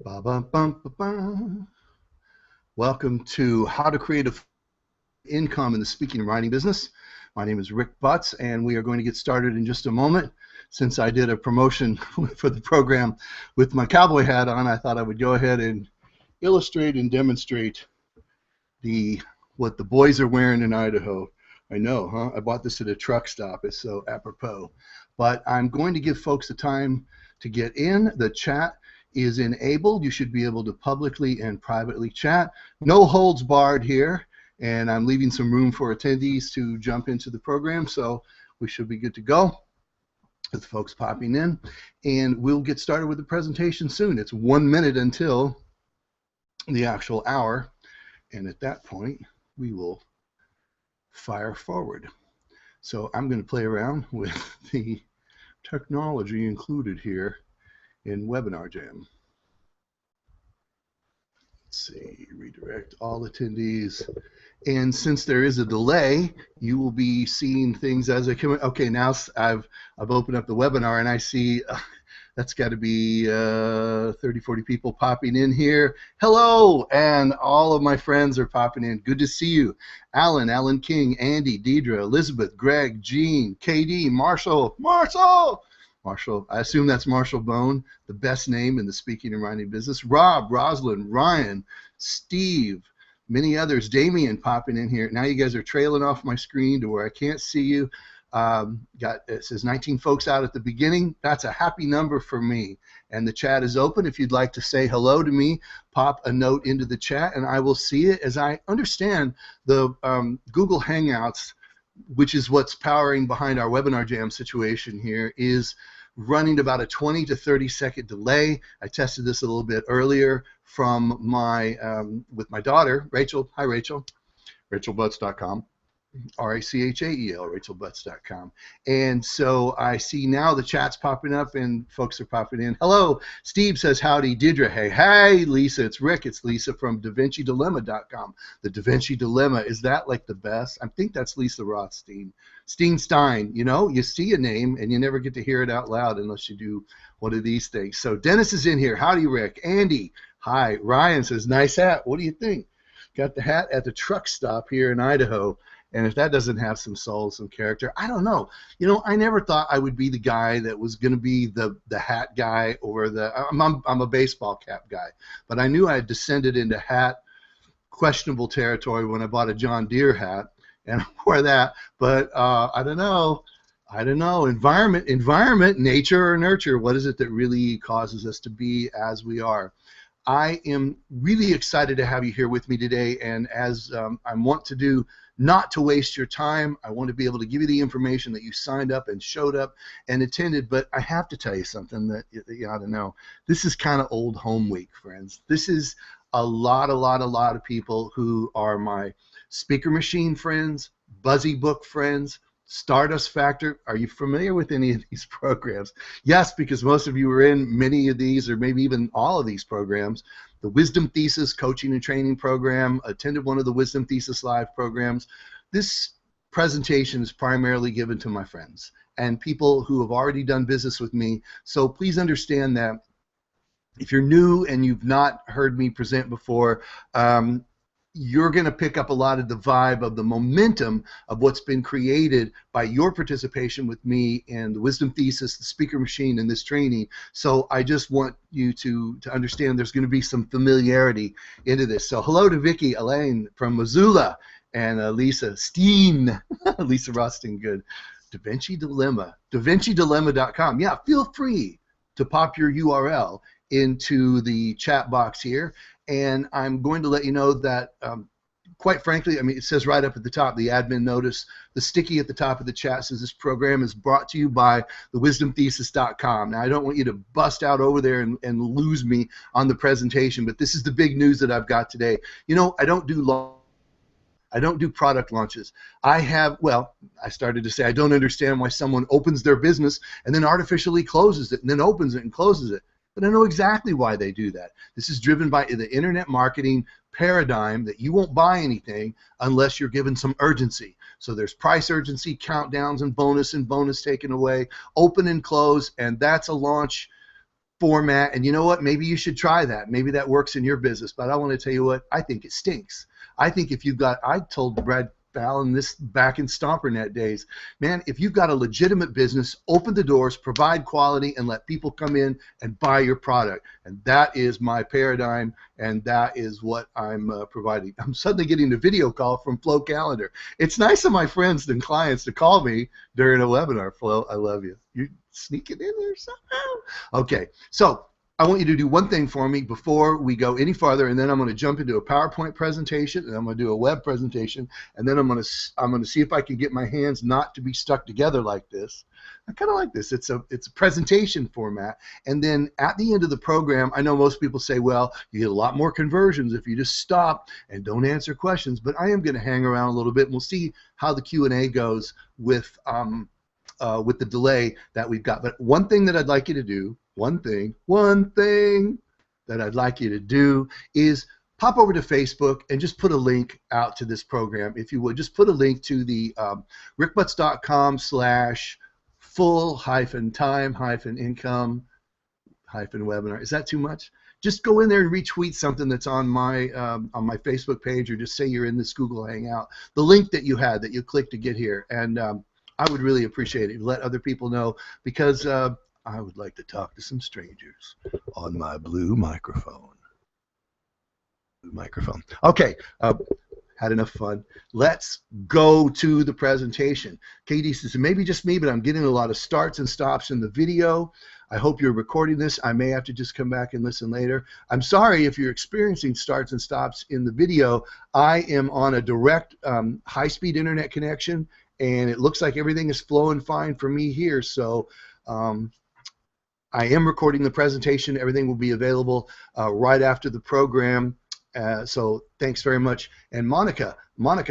Ba-ba-bum-ba-bum. Welcome to How to Create Income in the Speaking and Writing Business. My name is Rick Butts, and we are going to get started in just a moment. Since I did a promotion for the program with my cowboy hat on, I thought I would go ahead and illustrate and demonstrate what the boys are wearing in Idaho. I know, huh? I bought this at a truck stop. It's so apropos. But I'm going to give folks the time to get in. The chat is enabled. You should be able to publicly and privately chat. No holds barred here, and I'm leaving some room for attendees to jump into the program, so we should be good to go with folks popping in, and we'll get started with the presentation soon. It's 1 minute until the actual hour, and at that point we will fire forward. So I'm going to play around with the technology included here in Webinar Jam. Let's see, redirect all attendees. And since there is a delay, you will be seeing things as they come in. Okay, now I've opened up the webinar and I see that's got to be 30, 40 people popping in here. Hello, and all of my friends are popping in. Good to see you. Alan King, Andy, Deidre, Elizabeth, Greg, Jean, KD, Marshall, I assume that's Marshall Bone, the best name in the speaking and writing business. Rob, Rosalind, Ryan, Steve, many others. Damien popping in here. Now you guys are trailing off my screen to where I can't see you. It says 19 folks out at the beginning. That's a happy number for me. And the chat is open. If you'd like to say hello to me, pop a note into the chat and I will see it. As I understand, the Google Hangouts, which is what's powering behind our Webinar Jam situation here, is running about a 20 to 30 second delay. I tested this a little bit earlier from with my daughter, Rachel. Hi, Rachel. RachelButts.com. RACHAEL, RachelButts.com. And so I see now the chat's popping up and folks are popping in. Hello, Steve says howdy. Deirdre, hey, Lisa, it's Rick. It's Lisa from DaVinciDilemma.com. The Da Vinci Dilemma, is that like the best? I think that's Lisa Rothstein. Stein, you know, you see a name and you never get to hear it out loud unless you do one of these things. So Dennis is in here. Howdy, Rick. Andy, hi. Ryan says, nice hat. What do you think? Got the hat at the truck stop here in Idaho. And if that doesn't have some soul, some character, I don't know. You know, I never thought I would be the guy that was going to be the hat guy or I'm a baseball cap guy. But I knew I had descended into hat questionable territory when I bought a John Deere hat and I wore that. But I don't know. Environment, nature or nurture, what is it that really causes us to be as we are? I am really excited to have you here with me today, and as I want to do, not to waste your time, I want to be able to give you the information that you signed up and showed up and attended, but I have to tell you something that you ought to know. This is kind of old home week, friends. This is a lot of people who are my Speaker Machine friends, Buzzy Book friends, Stardust Factor. Are you familiar with any of these programs? Yes, because most of you are in many of these or maybe even all of these programs. The Wisdom Thesis Coaching and Training Program, attended one of the Wisdom Thesis Live programs. This presentation is primarily given to my friends and people who have already done business with me. So please understand that if you're new and you've not heard me present before, you're going to pick up a lot of the vibe of the momentum of what's been created by your participation with me in the Wisdom Thesis, the Speaker Machine, and this training. So I just want you to understand there's going to be some familiarity into this. So hello to Vicky, Elaine from Missoula, and Lisa Steen, Lisa Rothstein, good. Da Vinci Dilemma, DaVinciDilemma.com. Yeah, feel free to pop your URL into the chat box here. And I'm going to let you know that, quite frankly, I mean, it says right up at the top, the admin notice, the sticky at the top of the chat says this program is brought to you by thewisdomthesis.com. Now, I don't want you to bust out over there and lose me on the presentation, but this is the big news that I've got today. You know, I don't do product launches. I started to say I don't understand why someone opens their business and then artificially closes it and then opens it and closes it. But I know exactly why they do that. This is driven by the internet marketing paradigm that you won't buy anything unless you're given some urgency. So there's price urgency, countdowns, and bonus taken away, open and close, and that's a launch format, and you know what? Maybe you should try that. Maybe that works in your business. But I want to tell you what, I think it stinks. I think if you've got, I told Brad Fallon this back in StomperNet days, man, if you've got a legitimate business, open the doors, provide quality, and let people come in and buy your product. And that is my paradigm, and that is what I'm providing. I'm suddenly getting a video call from Flo Calendar. It's nice of my friends and clients to call me during a webinar. Flo, I love you. You sneak it in there somehow. Okay, so I want you to do one thing for me before we go any farther, and then I'm going to jump into a PowerPoint presentation, and I'm going to do a web presentation, and then I'm going to see if I can get my hands not to be stuck together like this. I kind of like this. It's a presentation format, and then at the end of the program, I know most people say, well, you get a lot more conversions if you just stop and don't answer questions, but I am going to hang around a little bit, and we'll see how the Q&A goes with the delay that we've got. But one thing that I'd like you to do, one thing that I'd like you to do is pop over to Facebook and just put a link out to this program. If you would, just put a link to the rickbutts.com/full-time-income-webinar. Is that too much? Just go in there and retweet something that's on my Facebook page, or just say you're in this Google Hangout, the link that you had that you clicked to get here. And I would really appreciate it. Let other people know, because I would like to talk to some strangers on my blue microphone. Okay, had enough fun. Let's go to the presentation. Katie says, maybe just me, but I'm getting a lot of starts and stops in the video. I hope you're recording this. I may have to just come back and listen later. I'm sorry if you're experiencing starts and stops in the video. I am on a direct high-speed internet connection, and it looks like everything is flowing fine for me here. So I am recording the presentation. Everything will be available right after the program. So thanks very much. And Monica,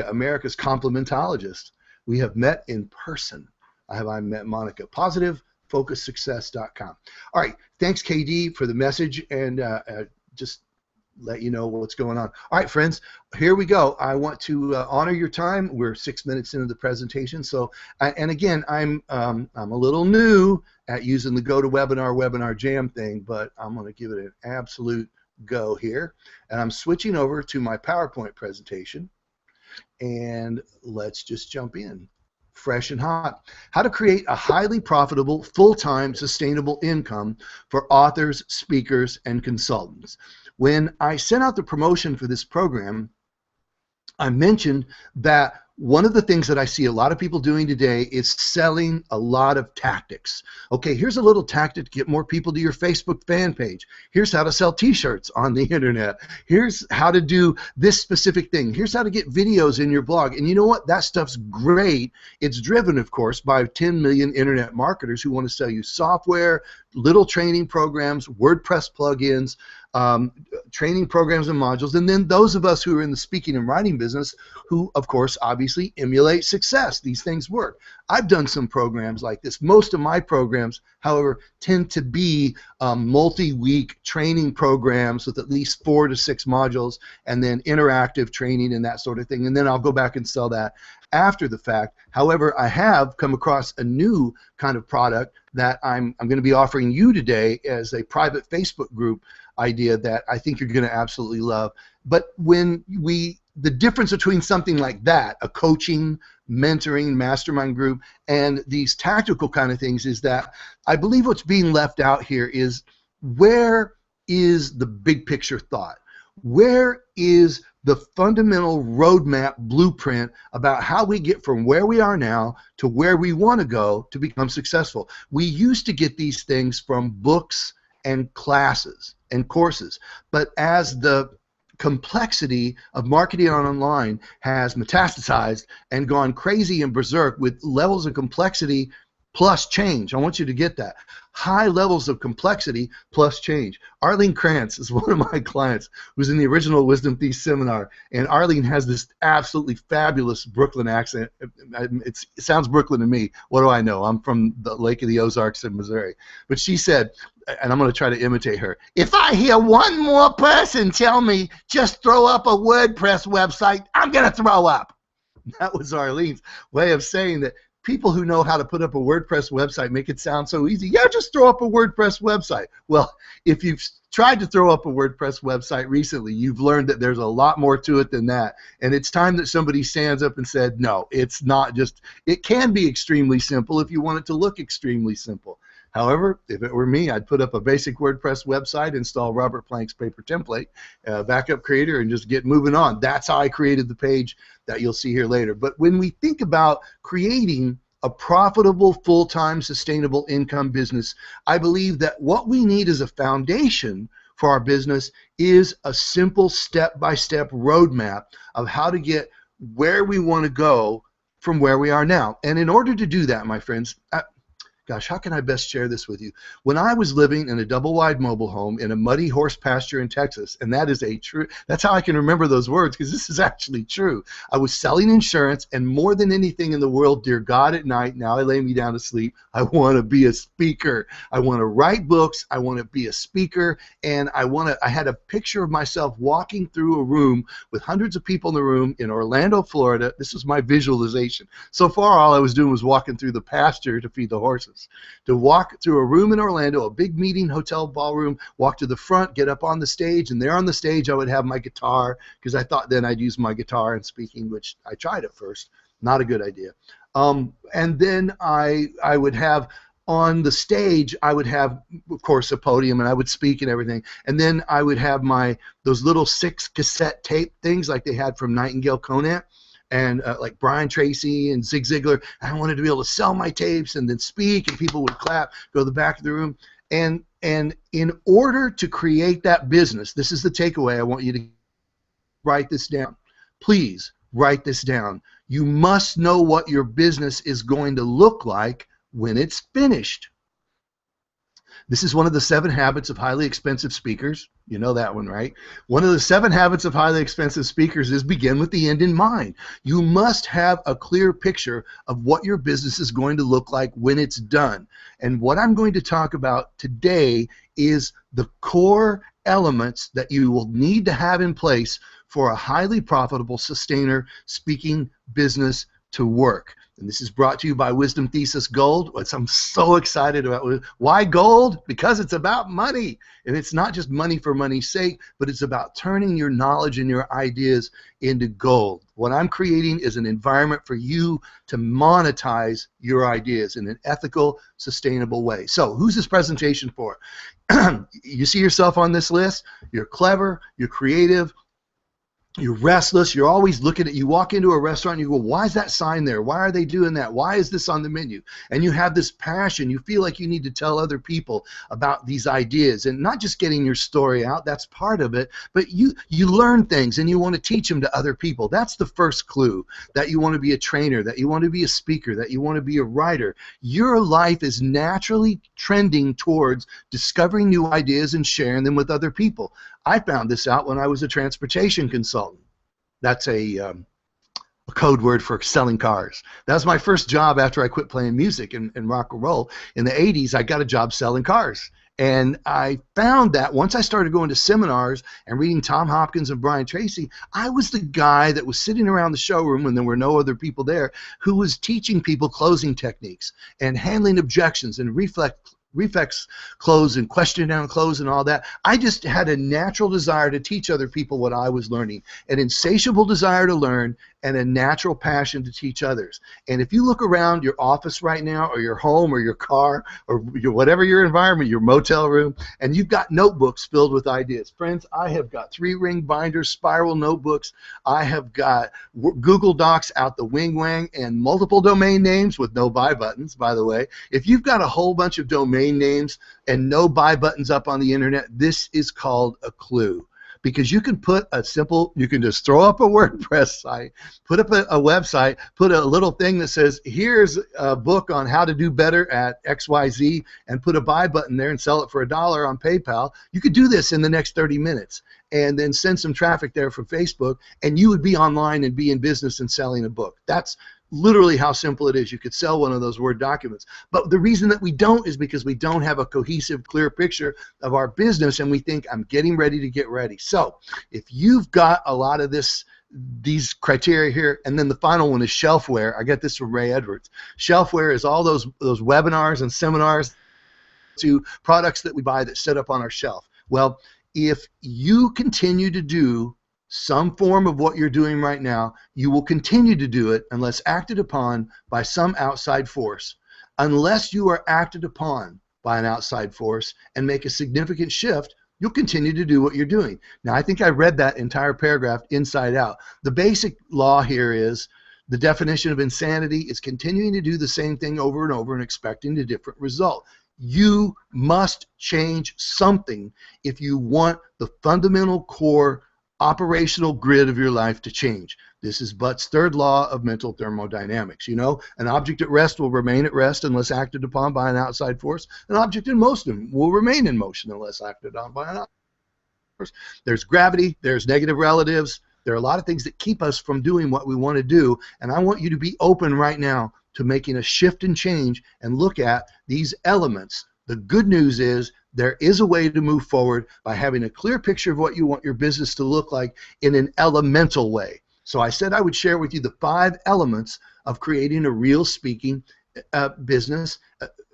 America's complimentologist. We have met in person. I met Monica. PositiveFocusSuccess.com. All right. Thanks, KD, for the message, and just let you know what's going on. All right, friends, here we go. I want to honor your time. We're 6 minutes into the presentation. So, and again, I'm a little new at using the GoToWebinar Webinar Jam thing, but I'm going to give it an absolute go here. And I'm switching over to my PowerPoint presentation, and let's just jump in. Fresh and hot. How to create a highly profitable, full-time, sustainable income for authors, speakers, and consultants. When I sent out the promotion for this program, I mentioned that one of the things that I see a lot of people doing today is selling a lot of tactics. Okay, here's a little tactic to get more people to your Facebook fan page. Here's how to sell t-shirts on the internet. Here's how to do this specific thing. Here's how to get videos in your blog. And you know what? That stuff's great. It's driven, of course, by 10 million internet marketers who want to sell you software, little training programs, WordPress plugins, training programs and modules, and then those of us who are in the speaking and writing business who, of course, obviously emulate success. These things work. I've done some programs like this. Most of my programs, however, tend to be multi-week training programs with at least 4 to 6 modules, and then interactive training and that sort of thing, and then I'll go back and sell that after the fact. However, I have come across a new kind of product that I'm going to be offering you today as a private Facebook group idea that I think you're going to absolutely love. But when the difference between something like that, a coaching, mentoring, mastermind group, and these tactical kind of things, is that I believe what's being left out here is, where is the big picture thought? Where is the fundamental roadmap blueprint about how we get from where we are now to where we want to go to become successful? We used to get these things from books and classes and courses, but as the complexity of marketing online has metastasized and gone crazy and berserk with levels of complexity plus change. I want you to get that. High levels of complexity plus change. Arlene Krantz is one of my clients who's in the original Wisdom Thief seminar, and Arlene has this absolutely fabulous Brooklyn accent. It sounds Brooklyn to me. What do I know? I'm from the Lake of the Ozarks in Missouri. But she said, and I'm going to try to imitate her, if I hear one more person tell me just throw up a WordPress website, I'm going to throw up. That was Arlene's way of saying that people who know how to put up a WordPress website make it sound so easy. Yeah, just throw up a WordPress website. Well, if you've tried to throw up a WordPress website recently, you've learned that there's a lot more to it than that. And it's time that somebody stands up and said, no, it's not just, it can be extremely simple if you want it to look extremely simple. However, if it were me, I'd put up a basic WordPress website, install Robert Plank's paper template, backup creator, and just get moving on. That's how I created the page that you'll see here later. But when we think about creating a profitable, full-time, sustainable income business, I believe that what we need as a foundation for our business is a simple step-by-step roadmap of how to get where we want to go from where we are now. And in order to do that, my friends, gosh, how can I best share this with you? When I was living in a double-wide mobile home in a muddy horse pasture in Texas, and that is a true, that's how I can remember those words, because this is actually true. I was selling insurance, and more than anything in the world, dear God, at night, now I lay me down to sleep, I want to be a speaker. I want to write books. I want to be a speaker, and I had a picture of myself walking through a room with hundreds of people in the room in Orlando, Florida. This was my visualization. So far, all I was doing was walking through the pasture to feed the horses. To walk through a room in Orlando, a big meeting hotel ballroom, walk to the front, get up on the stage, and there on the stage I would have my guitar, because I thought then I'd use my guitar in speaking, which I tried at first. Not a good idea. And then I would have on the stage, I would have, of course, a podium, and I would speak and everything. And then I would have those little 6 cassette tape things like they had from Nightingale Conant, and like Brian Tracy and Zig Ziglar. I wanted to be able to sell my tapes and then speak, and people would clap, go to the back of the room. And in order to create that business, this is the takeaway. I want you to write this down. Please write this down. You must know what your business is going to look like when it's finished. This is one of the 7 habits of highly expensive speakers. You know that one, right? One of the 7 habits of highly expensive speakers is begin with the end in mind. You must have a clear picture of what your business is going to look like when it's done. And what I'm going to talk about today is the core elements that you will need to have in place for a highly profitable sustainer speaking business to work. And this is brought to you by Wisdom Thesis Gold, which I'm so excited about. Why gold? Because it's about money. And it's not just money for money's sake, but it's about turning your knowledge and your ideas into gold. What I'm creating is an environment for you to monetize your ideas in an ethical, sustainable way. So who's this presentation for? You see yourself on this list? You're clever, you're creative, you're restless, you're always looking at, you walk into a restaurant and you go, why is that sign there? Why are they doing that? Why is this on the menu? And you have this passion. You feel like you need to tell other people about these ideas, and not just getting your story out, that's part of it, but you learn things and you want to teach them to other people. That's the first clue, that you want to be a trainer, that you want to be a speaker, that you want to be a writer. Your life is naturally trending towards discovering new ideas and sharing them with other people. I found this out when I was a transportation consultant. That's a code word for selling cars. That was my first job after I quit playing music and rock and roll. In the 80s, I got a job selling cars. And I found that once I started going to seminars and reading Tom Hopkins and Brian Tracy, I was the guy that was sitting around the showroom when there were no other people there, who was teaching people closing techniques and handling objections and reflex close and question down close and all that. I just had a natural desire to teach other people what I was learning, an insatiable desire to learn, and a natural passion to teach others. And if you look around your office right now, or your home, or your car, or whatever your environment, your motel room, and you've got notebooks filled with ideas. Friends, I have got 3-ring binders, spiral notebooks. I have got Google Docs out the wing-wang, and multiple domain names with no buy buttons, by the way. If you've got a whole bunch of domain names and no buy buttons up on the internet, this is called a clue. Because you can put a simple, you can just throw up a WordPress site, put up a website, put a little thing that says, here's a book on how to do better at XYZ, and put a buy button there and sell it for $1 on PayPal. You could do this in the next 30 minutes and then send some traffic there from Facebook, and you would be online and be in business and selling a book. That's literally how simple it is. You could sell one of those Word documents. But the reason that we don't is because we don't have a cohesive, clear picture of our business, and we think, I'm getting ready to get ready. So if you've got a lot of this these criteria here. And then the final one is shelfware. I got this from Ray Edwards. Shelfware is all those webinars and seminars to products that we buy that sit up on our shelf. Well, if you continue to do some form of what you're doing right now, you will continue to do it unless acted upon by some outside force. Unless you are acted upon by an outside force and make a significant shift, you'll continue to do what you're doing. Now, I think I read that entire paragraph inside out. The basic law here is the definition of insanity is continuing to do the same thing over and over and expecting a different result. You must change something if you want the fundamental core operational grid of your life to change. This is Butt's third law of mental thermodynamics. You know, an object at rest will remain at rest unless acted upon by an outside force. An object in motion will remain in motion unless acted on by an outside force. There's gravity, there's negative relatives. There are a lot of things that keep us from doing what we want to do, and I want you to be open right now to making a shift and change and look at these elements. The good news is there is a way to move forward by having a clear picture of what you want your business to look like in an elemental way. So I said I would share with you the 5 elements of creating a real speaking business,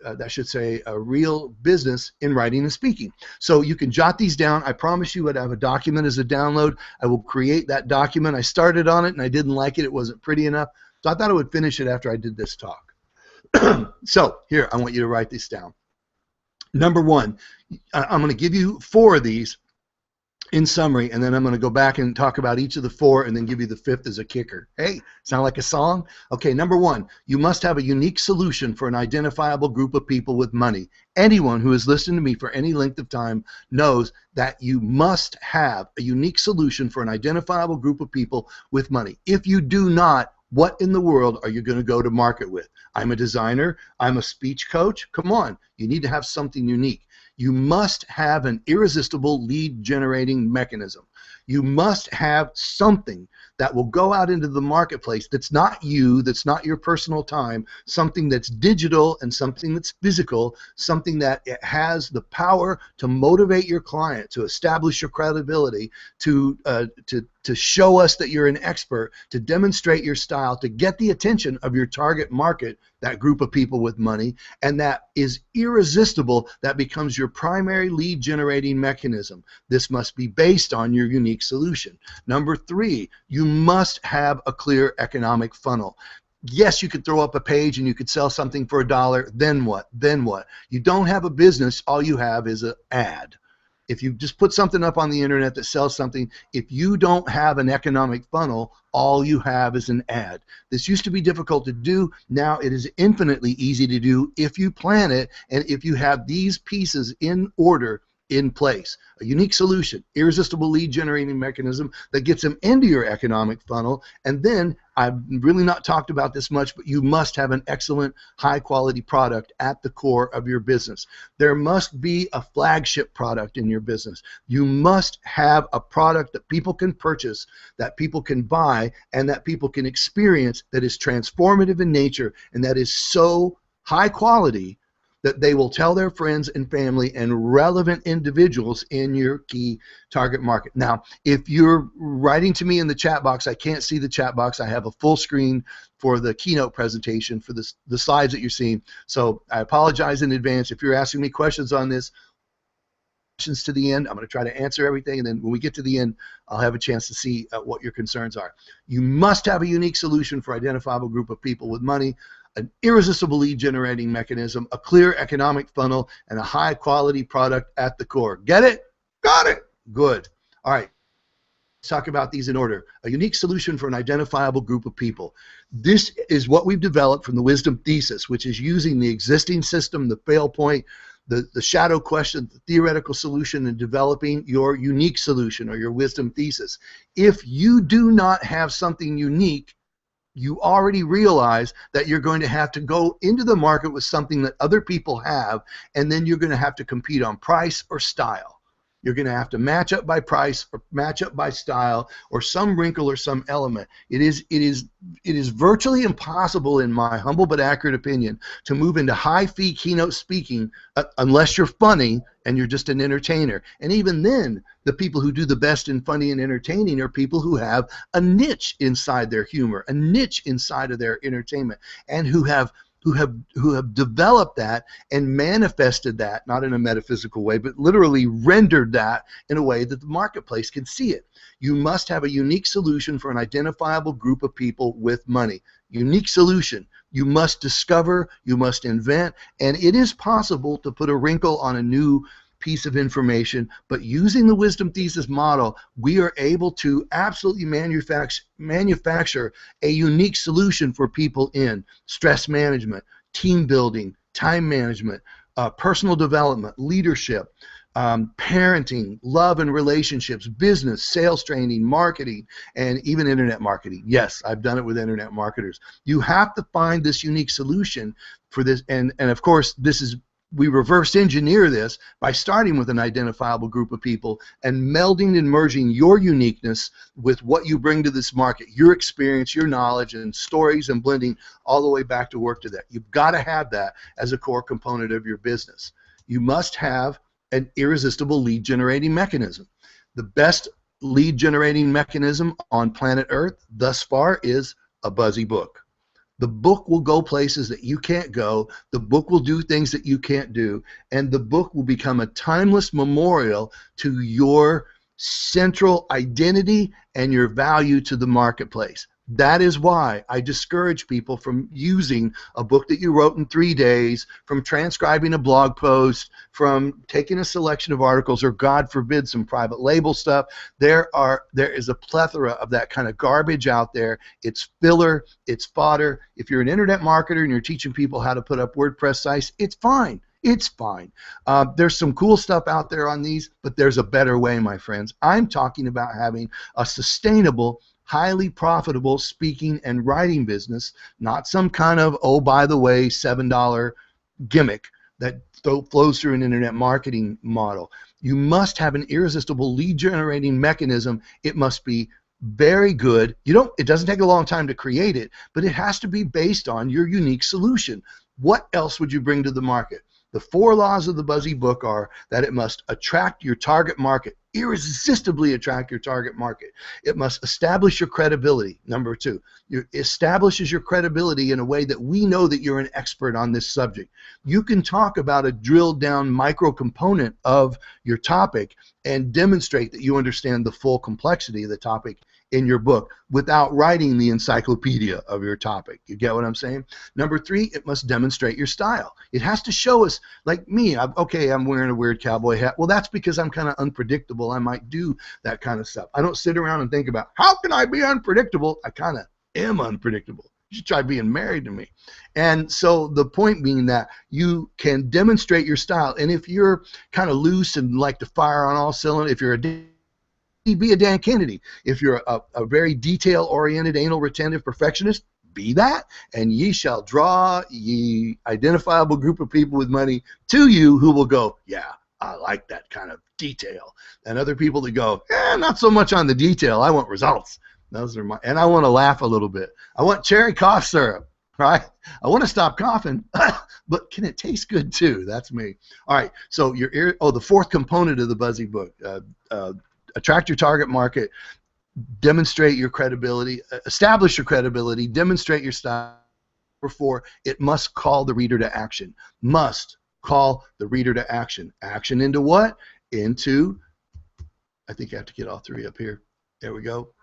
that should say a real business in writing and speaking. So you can jot these down. I promise you I have a document as a download. I will create that document. I started on it and I didn't like it. It wasn't pretty enough. So I thought I would finish it after I did this talk. So here, I want you to write this down. Number 1, I'm going to give you 4 of these in summary, and then I'm going to go back and talk about each of the 4 and then give you the 5th as a kicker. Hey, sound like a song? Okay, number 1, you must have a unique solution for an identifiable group of people with money. Anyone who has listened to me for any length of time knows that you must have a unique solution for an identifiable group of people with money. If you do not, what in the world are you going to go to market with? I'm a designer. I'm a speech coach. Come on. You need to have something unique. You must have an irresistible lead generating mechanism. You must have something that will go out into the marketplace that's not you, that's not your personal time, something that's digital and something that's physical, something that it has the power to motivate your client, to establish your credibility, to show us that you're an expert, to demonstrate your style, to get the attention of your target market, that group of people with money, and that is irresistible, that becomes your primary lead generating mechanism. This must be based on your unique solution. Number 3, you must have a clear economic funnel. Yes, you could throw up a page and you could sell something for $1. Then what? Then what? You don't have a business. All you have is an ad. If you just put something up on the internet that sells something, if you don't have an economic funnel, all you have is an ad. This used to be difficult to do. Now it is infinitely easy to do if you plan it and if you have these pieces in order in place. A unique solution, irresistible lead generating mechanism that gets them into your economic funnel, and then I've really not talked about this much, but you must have an excellent high quality product at the core of your business. There must be a flagship product in your business. You must have a product that people can purchase, that people can buy, and that people can experience, that is transformative in nature and that is so high quality that they will tell their friends and family and relevant individuals in your key target market. Now, if you're writing to me in the chat box, I can't see the chat box. I have a full screen for the keynote presentation for the slides that you're seeing. So I apologize in advance. If you're asking me questions on this, questions to the end, I'm going to try to answer everything, and then when we get to the end, I'll have a chance to see what your concerns are. You must have a unique solution for identifiable group of people with money, an irresistible lead generating mechanism, a clear economic funnel, and a high quality product at the core. Get it? Got it? Good. All right. Let's talk about these in order. A unique solution for an identifiable group of people. This is what we've developed from the wisdom thesis, which is using the existing system, the fail point, the shadow question, the theoretical solution, and developing your unique solution or your wisdom thesis. If you do not have something unique, you already realize that you're going to have to go into the market with something that other people have, and then you're going to have to compete on price or style. You're going to have to match up by price or match up by style or some wrinkle or some element. It is virtually impossible, in my humble but accurate opinion, to move into high-fee keynote speaking unless you're funny and you're just an entertainer. And even then, the people who do the best in funny and entertaining are people who have a niche inside their humor, a niche inside of their entertainment, and who have developed that and manifested that, not in a metaphysical way, but literally rendered that in a way that the marketplace can see it. You must have a unique solution for an identifiable group of people with money. Unique solution. You must discover, you must invent, and it is possible to put a wrinkle on a new piece of information, but using the wisdom thesis model, we are able to absolutely manufacture a unique solution for people in stress management, team building, time management, personal development, leadership, parenting, love and relationships, business, sales training, marketing, and even internet marketing. Yes, I've done it with internet marketers. You have to find this unique solution for this, and of course, we reverse engineer this by starting with an identifiable group of people and melding and merging your uniqueness with what you bring to this market, your experience, your knowledge, and stories, and blending all the way back to work to that. You've got to have that as a core component of your business. You must have an irresistible lead generating mechanism. The best lead generating mechanism on planet Earth thus far is a buzzy book. The book will go places that you can't go. The book will do things that you can't do. And the book will become a timeless memorial to your central identity and your value to the marketplace. That is why I discourage people from using a book that you wrote in 3 days, from transcribing a blog post, from taking a selection of articles, or God forbid, some private label stuff. There is a plethora of that kind of garbage out there. It's filler, it's fodder. If you're an internet marketer and you're teaching people how to put up WordPress sites, it's fine. It's fine. There's some cool stuff out there on these, but there's a better way, my friends. I'm talking about having a sustainable, highly profitable speaking and writing business, not some kind of, oh, by the way, $7 gimmick that flows through an internet marketing model. You must have an irresistible lead generating mechanism. It must be very good. It doesn't take a long time to create it, but it has to be based on your unique solution. What else would you bring to the market? The 4 laws of the Buzzy book are that it must attract your target market, irresistibly attract your target market. It must establish your credibility. Number 2, it establishes your credibility in a way that we know that you're an expert on this subject. You can talk about a drilled down micro component of your topic and demonstrate that you understand the full complexity of the topic in your book without writing the encyclopedia of your topic. You get what I'm saying? Number 3, it must demonstrate your style. It has to show us, like me, I'm wearing a weird cowboy hat. Well, that's because I'm kind of unpredictable. I might do that kind of stuff. I don't sit around and think about, how can I be unpredictable? I kind of am unpredictable. You should try being married to me. And so the point being that you can demonstrate your style. And if you're kind of loose and like to fire on all cylinders, if you're be a Dan Kennedy. If you're a very detail-oriented, anal-retentive perfectionist, be that, and ye shall draw ye identifiable group of people with money to you who will go, yeah, I like that kind of detail. And other people that go, not so much on the detail, I want results. Those are and I want to laugh a little bit. I want cherry cough syrup, right? I want to stop coughing, but can it taste good too? That's me. All right, so the 4th component of the Buzzy book, attract your target market, demonstrate your credibility, establish your credibility, demonstrate your style. Number 4, it must call the reader to action. Must call the reader to action. Action into what? Into, I think I have to get all 3 up here. There we go.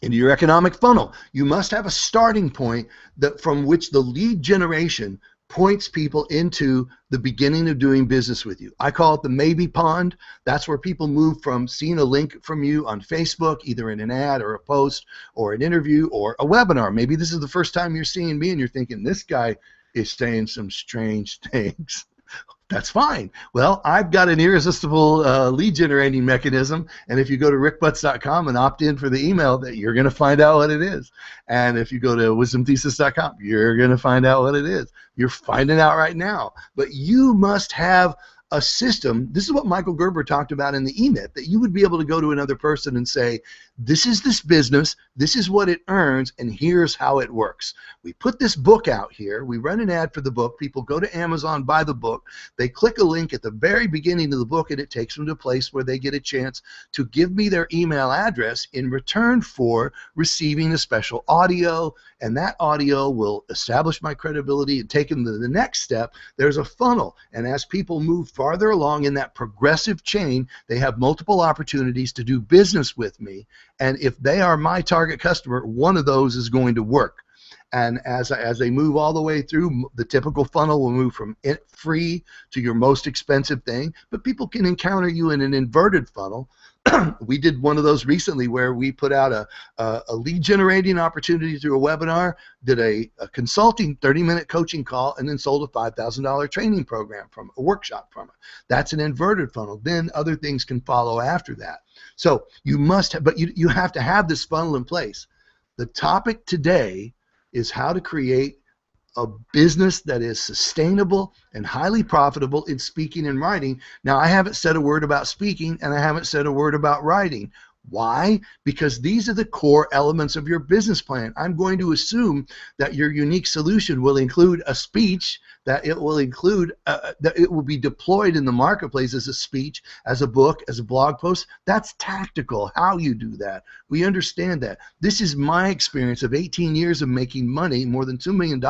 Into your economic funnel. You must have a starting point from which the lead generation points people into the beginning of doing business with you. I call it the maybe pond. That's where people move from seeing a link from you on Facebook, either in an ad or a post or an interview or a webinar. Maybe this is the first time you're seeing me and you're thinking, this guy is saying some strange things. That's fine. Well, I've got an irresistible lead generating mechanism, and if you go to rickbutts.com and opt in for the email, that you're going to find out what it is. And if you go to wisdomthesis.com, you're going to find out what it is. You're finding out right now. But you must have a system. This is what Michael Gerber talked about in the E-Myth, that you would be able to go to another person and say, this is this business, this is what it earns, and here's how it works. We put this book out here, we run an ad for the book, people go to Amazon, buy the book, they click a link at the very beginning of the book, and it takes them to a place where they get a chance to give me their email address in return for receiving a special audio, and that audio will establish my credibility and take them to the next step. There's a funnel, and as people move farther along in that progressive chain, they have multiple opportunities to do business with me, and if they are my target customer, one of those is going to work. And as they move all the way through, the typical funnel will move from free to your most expensive thing, but people can encounter you in an inverted funnel. We did one of those recently where we put out a lead generating opportunity through a webinar, did a consulting 30-minute coaching call, and then sold a $5,000 training program from a workshop from it. That's an inverted funnel. Then other things can follow after that. So you must, but you have to have this funnel in place. The topic today is how to create a business that is sustainable and highly profitable in speaking and writing. Now, I haven't said a word about speaking, and I haven't said a word about writing. Why? Because these are the core elements of your business plan. I'm going to assume that your unique solution will include a speech, that it will include, that it will be deployed in the marketplace as a speech, as a book, as a blog post. That's tactical, how you do that. We understand that. This is my experience of 18 years of making money, more than $2 million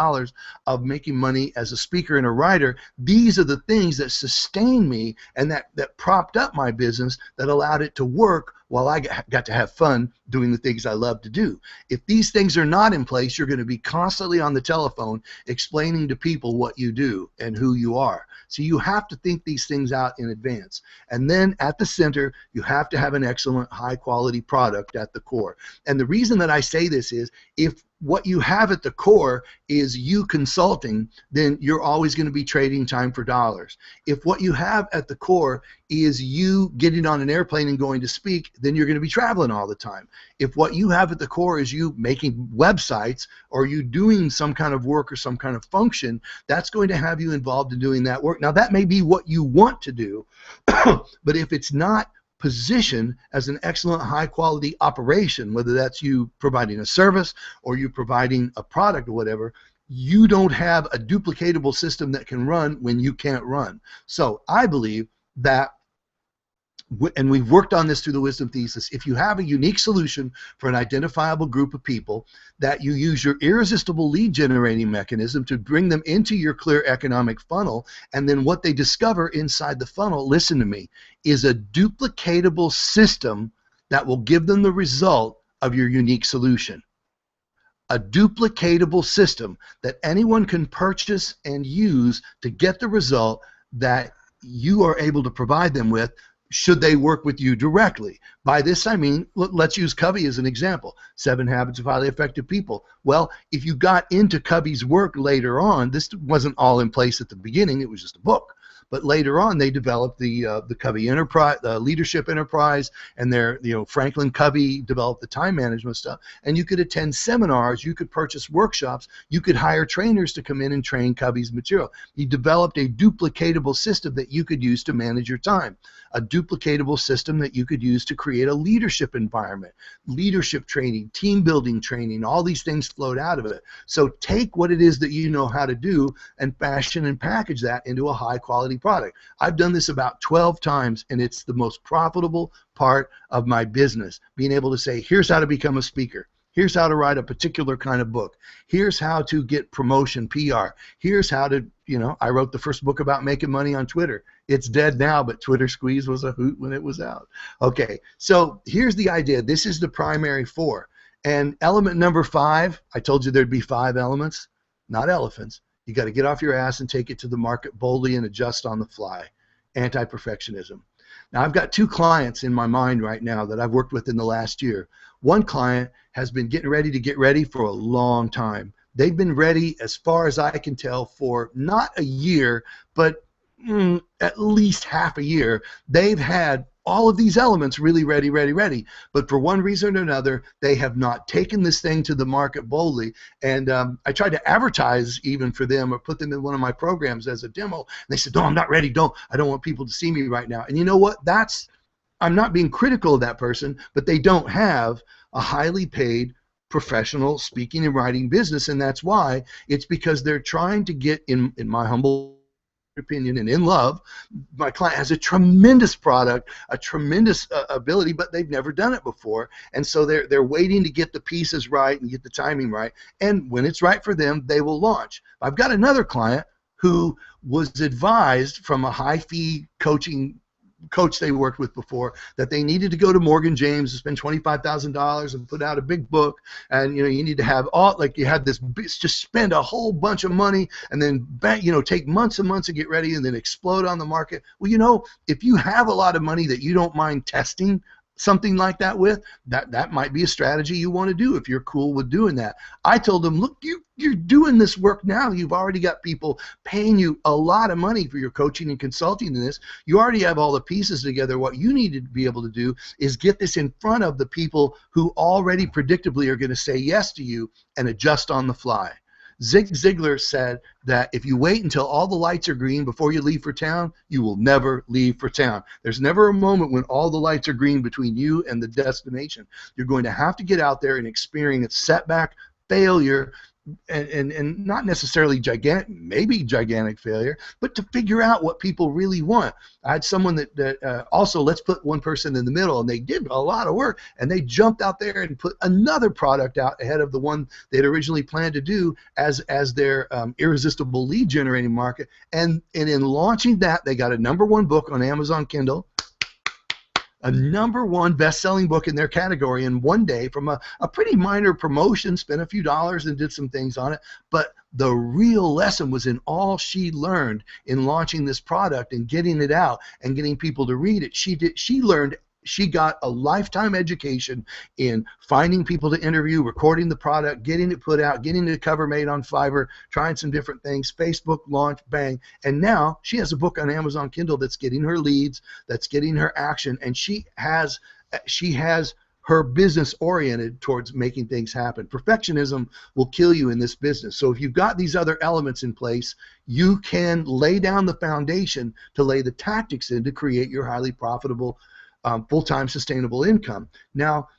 of making money as a speaker and a writer. These are the things that sustain me and that propped up my business, that allowed it to work while I got to have fun doing the things I love to do. If these things are not in place, you're going to be constantly on the telephone explaining to people what you do and who you are. So you have to think these things out in advance. And then at the center, you have to have an excellent, high-quality product at the core. And the reason that I say this is, if what you have at the core is you consulting, then you're always going to be trading time for dollars. If what you have at the core is you getting on an airplane and going to speak, then you're going to be traveling all the time. If what you have at the core is you making websites, or you doing some kind of work or some kind of function, that's going to have you involved in doing that work. Now, that may be what you want to do, but if it's not positioned as an excellent, high-quality operation, whether that's you providing a service or you providing a product or whatever, you don't have a duplicatable system that can run when you can't run. So I believe that, and we've worked on this through the wisdom thesis, if you have a unique solution for an identifiable group of people, that you use your irresistible lead generating mechanism to bring them into your clear economic funnel, and then what they discover inside the funnel, listen to me, is a duplicatable system that will give them the result of your unique solution. A duplicatable system that anyone can purchase and use to get the result that you are able to provide them with, should they work with you directly. By this I mean, let's use Covey as an example, 7 Habits of Highly Effective People. Well, if you got into Covey's work later on, this wasn't all in place at the beginning, it was just a book. But later on, they developed the Covey Enterprise, the Leadership Enterprise, and Franklin Covey developed the time management stuff. And you could attend seminars, you could purchase workshops, you could hire trainers to come in and train Covey's material. He developed a duplicatable system that you could use to manage your time, a duplicatable system that you could use to create a leadership environment, leadership training, team building training. All these things flowed out of it. So take what it is that you know how to do and fashion and package that into a high quality product. I've done this about 12 times, and it's the most profitable part of my business, being able to say, here's how to become a speaker. Here's how to write a particular kind of book. Here's how to get promotion, PR. Here's how to, I wrote the first book about making money on Twitter. It's dead now, but Twitter Squeeze was a hoot when it was out. Okay, so here's the idea. This is the primary 4. And element number 5, I told you there'd be 5 elements, not elephants. You got to get off your ass and take it to the market boldly and adjust on the fly. Anti-perfectionism. Now, I've got 2 clients in my mind right now that I've worked with in the last year. One client has been getting ready to get ready for a long time. They've been ready, as far as I can tell, for not a year, but at least half a year. They've had all of these elements really ready, ready, ready. But for one reason or another, they have not taken this thing to the market boldly. And I tried to advertise even for them or put them in one of my programs as a demo. And they said, no, I'm not ready. I don't want people to see me right now. And you know what? I'm not being critical of that person, but they don't have a highly paid professional speaking and writing business. And that's why. It's because they're trying to get, in my humble opinion and in love, my client has a tremendous product, a tremendous ability, but they've never done it before, and so they're waiting to get the pieces right and get the timing right, and when it's right for them, they will launch. I've got another client who was advised from a high fee coach they worked with before that they needed to go to Morgan James and spend $25,000 and put out a big book, and you need to have you had this, just spend a whole bunch of money and then take months and months to get ready and then explode on the market. Well, if you have a lot of money that you don't mind testing something like that with, that might be a strategy you want to do if you're cool with doing that. I told them, look, you're doing this work now. You've already got people paying you a lot of money for your coaching and consulting in this. You already have all the pieces together. What you need to be able to do is get this in front of the people who already predictably are going to say yes to you and adjust on the fly. Zig Ziglar said that if you wait until all the lights are green before you leave for town, you will never leave for town. There's never a moment when all the lights are green between you and the destination. You're going to have to get out there and experience setback, failure, and not necessarily gigantic failure, but to figure out what people really want. I had someone that also, let's put one person in the middle, and they did a lot of work, and they jumped out there and put another product out ahead of the one they'd originally planned to do as their irresistible lead generating market, and in launching that, they got a #1 book on Amazon Kindle, a #1 best-selling book in their category in one day from a pretty minor promotion, spent a few dollars and did some things on it. But the real lesson was in all she learned in launching this product and getting it out and getting people to read it. She got a lifetime education in finding people to interview, recording the product, getting it put out, getting the cover made on Fiverr, trying some different things, Facebook launch, bang. And now she has a book on Amazon Kindle that's getting her leads, that's getting her action, and she has her business oriented towards making things happen. Perfectionism will kill you in this business. So if you've got these other elements in place, you can lay down the foundation to lay the tactics in to create your highly profitable full-time sustainable income. Now,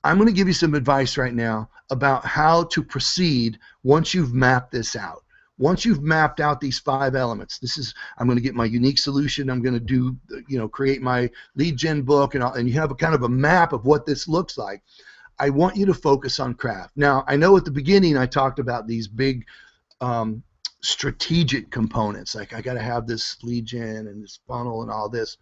I'm going to give you some advice right now about how to proceed once you've mapped this out. Once you've mapped out these 5 elements, I'm going to get my unique solution. I'm going to create my lead gen book, and you have a kind of a map of what this looks like. I want you to focus on craft. Now, I know at the beginning I talked about these big strategic components, like I got to have this lead gen and this funnel and all this.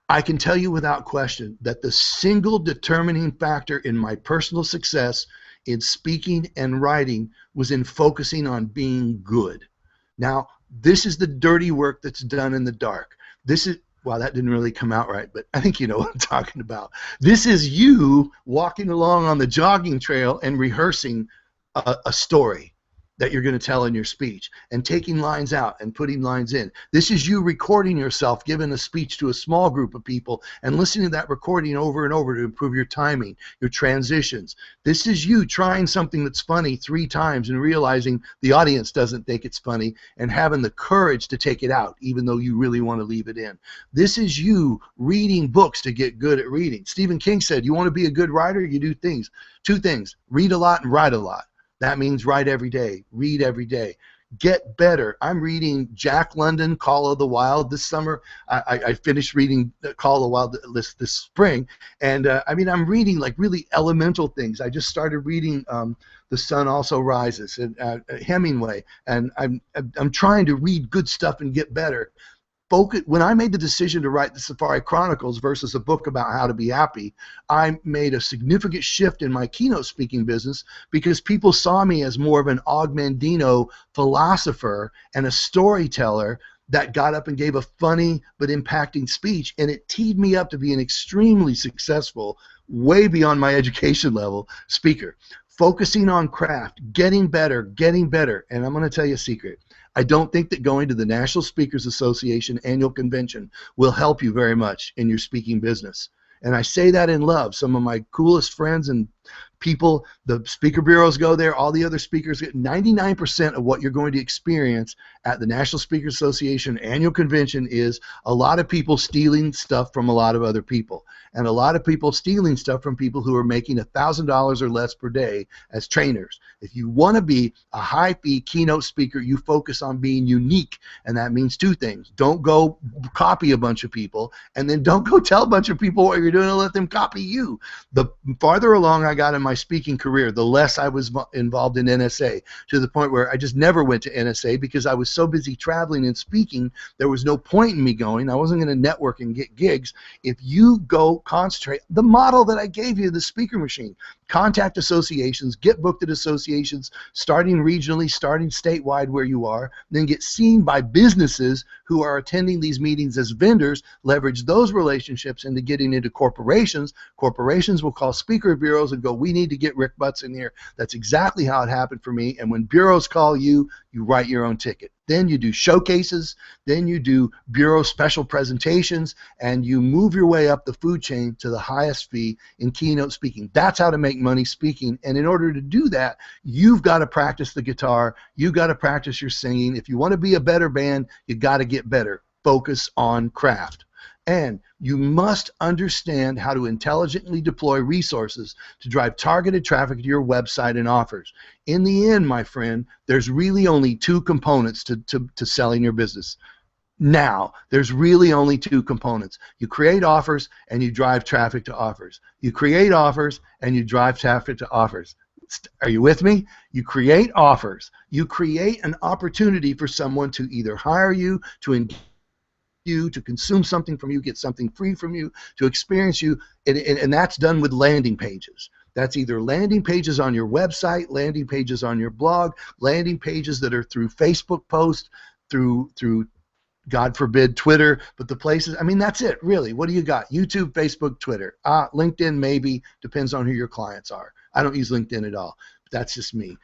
I can tell you without question that the single determining factor in my personal success in speaking and writing was in focusing on being good. Now, this is the dirty work that's done in the dark. Wow, that didn't really come out right, but I think you know what I'm talking about. This is you walking along on the jogging trail and rehearsing a story that you're going to tell in your speech, and taking lines out and putting lines in. This is you recording yourself giving a speech to a small group of people and listening to that recording over and over to improve your timing, your transitions. This is you trying something that's funny 3 times and realizing the audience doesn't think it's funny and having the courage to take it out even though you really want to leave it in. This is you reading books to get good at reading. Stephen King said, you want to be a good writer, you do 2 things, read a lot and write a lot. That means write every day, read every day. Get better. I'm reading Jack London, Call of the Wild this summer. I finished reading Call of the Wild this spring, and I'm reading like really elemental things. I just started reading The Sun Also Rises and Hemingway, and I'm trying to read good stuff and get better. When I made the decision to write the Safari Chronicles versus a book about how to be happy, I made a significant shift in my keynote speaking business because people saw me as more of an augmentino philosopher and a storyteller that got up and gave a funny but impacting speech, and it teed me up to be an extremely successful, way beyond my education level speaker. Focusing on craft, getting better, and I'm going to tell you a secret. I don't think that going to the National Speakers Association annual convention will help you very much in your speaking business. And I say that in love. Some of my coolest friends and people, the speaker bureaus go there, all the other speakers, 99% of what you're going to experience at the National Speakers Association annual convention is a lot of people stealing stuff from a lot of other people, and a lot of people stealing stuff from people who are making $1,000 or less per day as trainers. If you want to be a high-fee keynote speaker, you focus on being unique, and that means two things. Don't go copy a bunch of people, and then don't go tell a bunch of people what you're doing and let them copy you. The farther along I got in my speaking career, the less I was involved in NSA, to the point where I just never went to NSA because I was so busy traveling and speaking, there was no point in me going. I wasn't going to network and get gigs. If you go concentrate, the model that I gave you, the speaker machine, contact associations, get booked at associations, starting regionally, starting statewide where you are, then get seen by businesses who are attending these meetings as vendors, leverage those relationships into getting into corporations. Corporations will call speaker bureaus and go, we need to get Rick Butts in here. That's exactly how it happened for me. And when bureaus call you, you write your own ticket. Then you do showcases, then you do bureau special presentations, and you move your way up the food chain to the highest fee in keynote speaking. That's how to make money speaking. And in order to do that, you've got to practice the guitar, you've got to practice your singing. If you want to be a better band, you got to get better. Focus on craft. And you must understand how to intelligently deploy resources to drive targeted traffic to your website and offers. In the end, my friend, there's really only two components to selling your business. Now, there's really only two components. You create offers and you drive traffic to offers. You create offers and you drive traffic to offers. Are you with me? You create offers. You create an opportunity for someone to either hire you, to engage you, to consume something from you, get something free from you, to experience you, and that's done with landing pages. That's either landing pages on your website, landing pages on your blog, landing pages that are through Facebook posts, through God forbid Twitter, but the places, I mean, that's it, really. What do you got? YouTube, Facebook, Twitter. LinkedIn, maybe, depends on who your clients are. I don't use LinkedIn at all, but that's just me.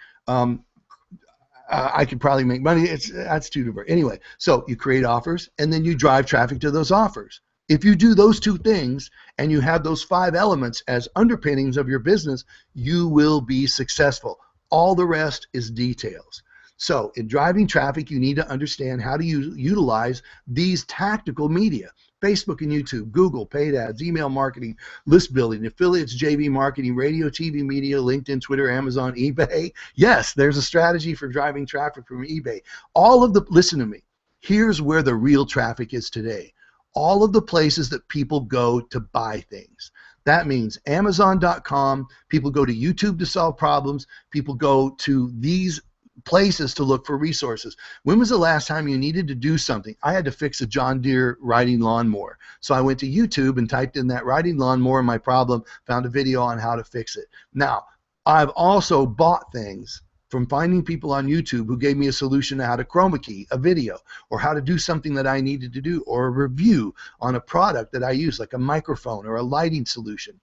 I could probably make money. That's too diverse. Anyway, so you create offers, and then you drive traffic to those offers. If you do those two things, and you have those 5 elements as underpinnings of your business, you will be successful. All the rest is details. So in driving traffic, you need to understand how to utilize these tactical media. Facebook and YouTube, Google, paid ads, email marketing, list building, affiliates, JV marketing, radio, TV media, LinkedIn, Twitter, Amazon, eBay. Yes, there's a strategy for driving traffic from eBay. Listen to me, here's where the real traffic is today. All of the places that people go to buy things. That means Amazon.com, people go to YouTube to solve problems, people go to these places to look for resources. When was the last time you needed to do something? I had to fix a John Deere riding lawnmower. So I went to YouTube and typed in that riding lawnmower, my problem, found a video on how to fix it. Now, I've also bought things from finding people on YouTube who gave me a solution to how to chroma key a video, or how to do something that I needed to do, or a review on a product that I use, like a microphone or a lighting solution.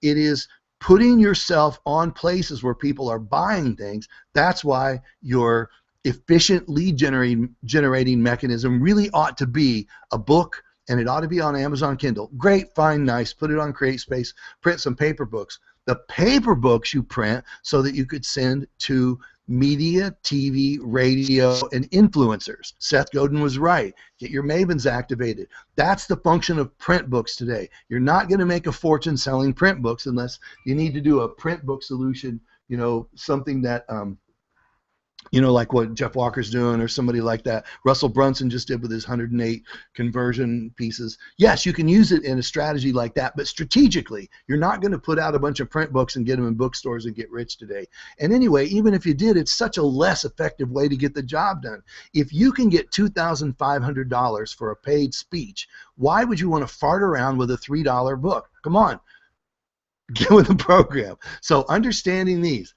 It is putting yourself on places where people are buying things. That's why your efficient lead generating mechanism really ought to be a book, and it ought to be on Amazon Kindle. Great, fine, nice. Put it on CreateSpace. Print some paper books. The paper books you print so that you could send to media, TV, radio, and influencers. Seth Godin was right. Get your Mavens activated. That's the function of print books today. You're not going to make a fortune selling print books unless you need to do a print book solution, you know, something that you know, like what Jeff Walker's doing, or somebody like that. Russell Brunson just did with his 108 conversion pieces. Yes, you can use it in a strategy like that, but strategically, you're not going to put out a bunch of print books and get them in bookstores and get rich today. And anyway, even if you did, it's such a less effective way to get the job done. If you can get $2,500 for a paid speech, why would you want to fart around with a $3 book? Come on, get with the program. So understanding these,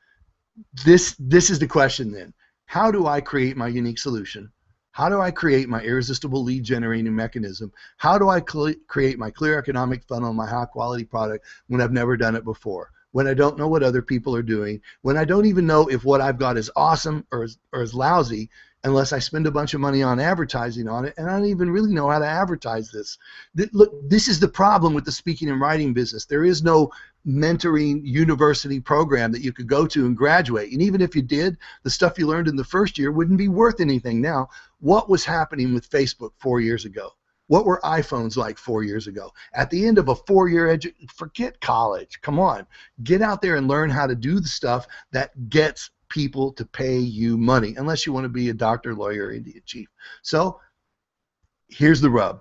this is the question then. How do I create my unique solution? How do I create my irresistible lead generating mechanism? How do I create my clear economic funnel, my high quality product when I've never done it before? When I don't know what other people are doing? When I don't even know if what I've got is awesome or is lousy? unless I spend a bunch of money on advertising on it, and I don't even really know how to advertise this. Look, this is the problem with the speaking and writing business. There is no mentoring university program that you could go to and graduate. And even if you did, the stuff you learned in the first year wouldn't be worth anything now. What was happening with Facebook 4 years ago? What were iPhones like 4 years ago? At the end of a 4-year forget college. Come on. Get out there and learn how to do the stuff that gets people to pay you money, unless you want to be a doctor, lawyer, Indian chief. So here's the rub.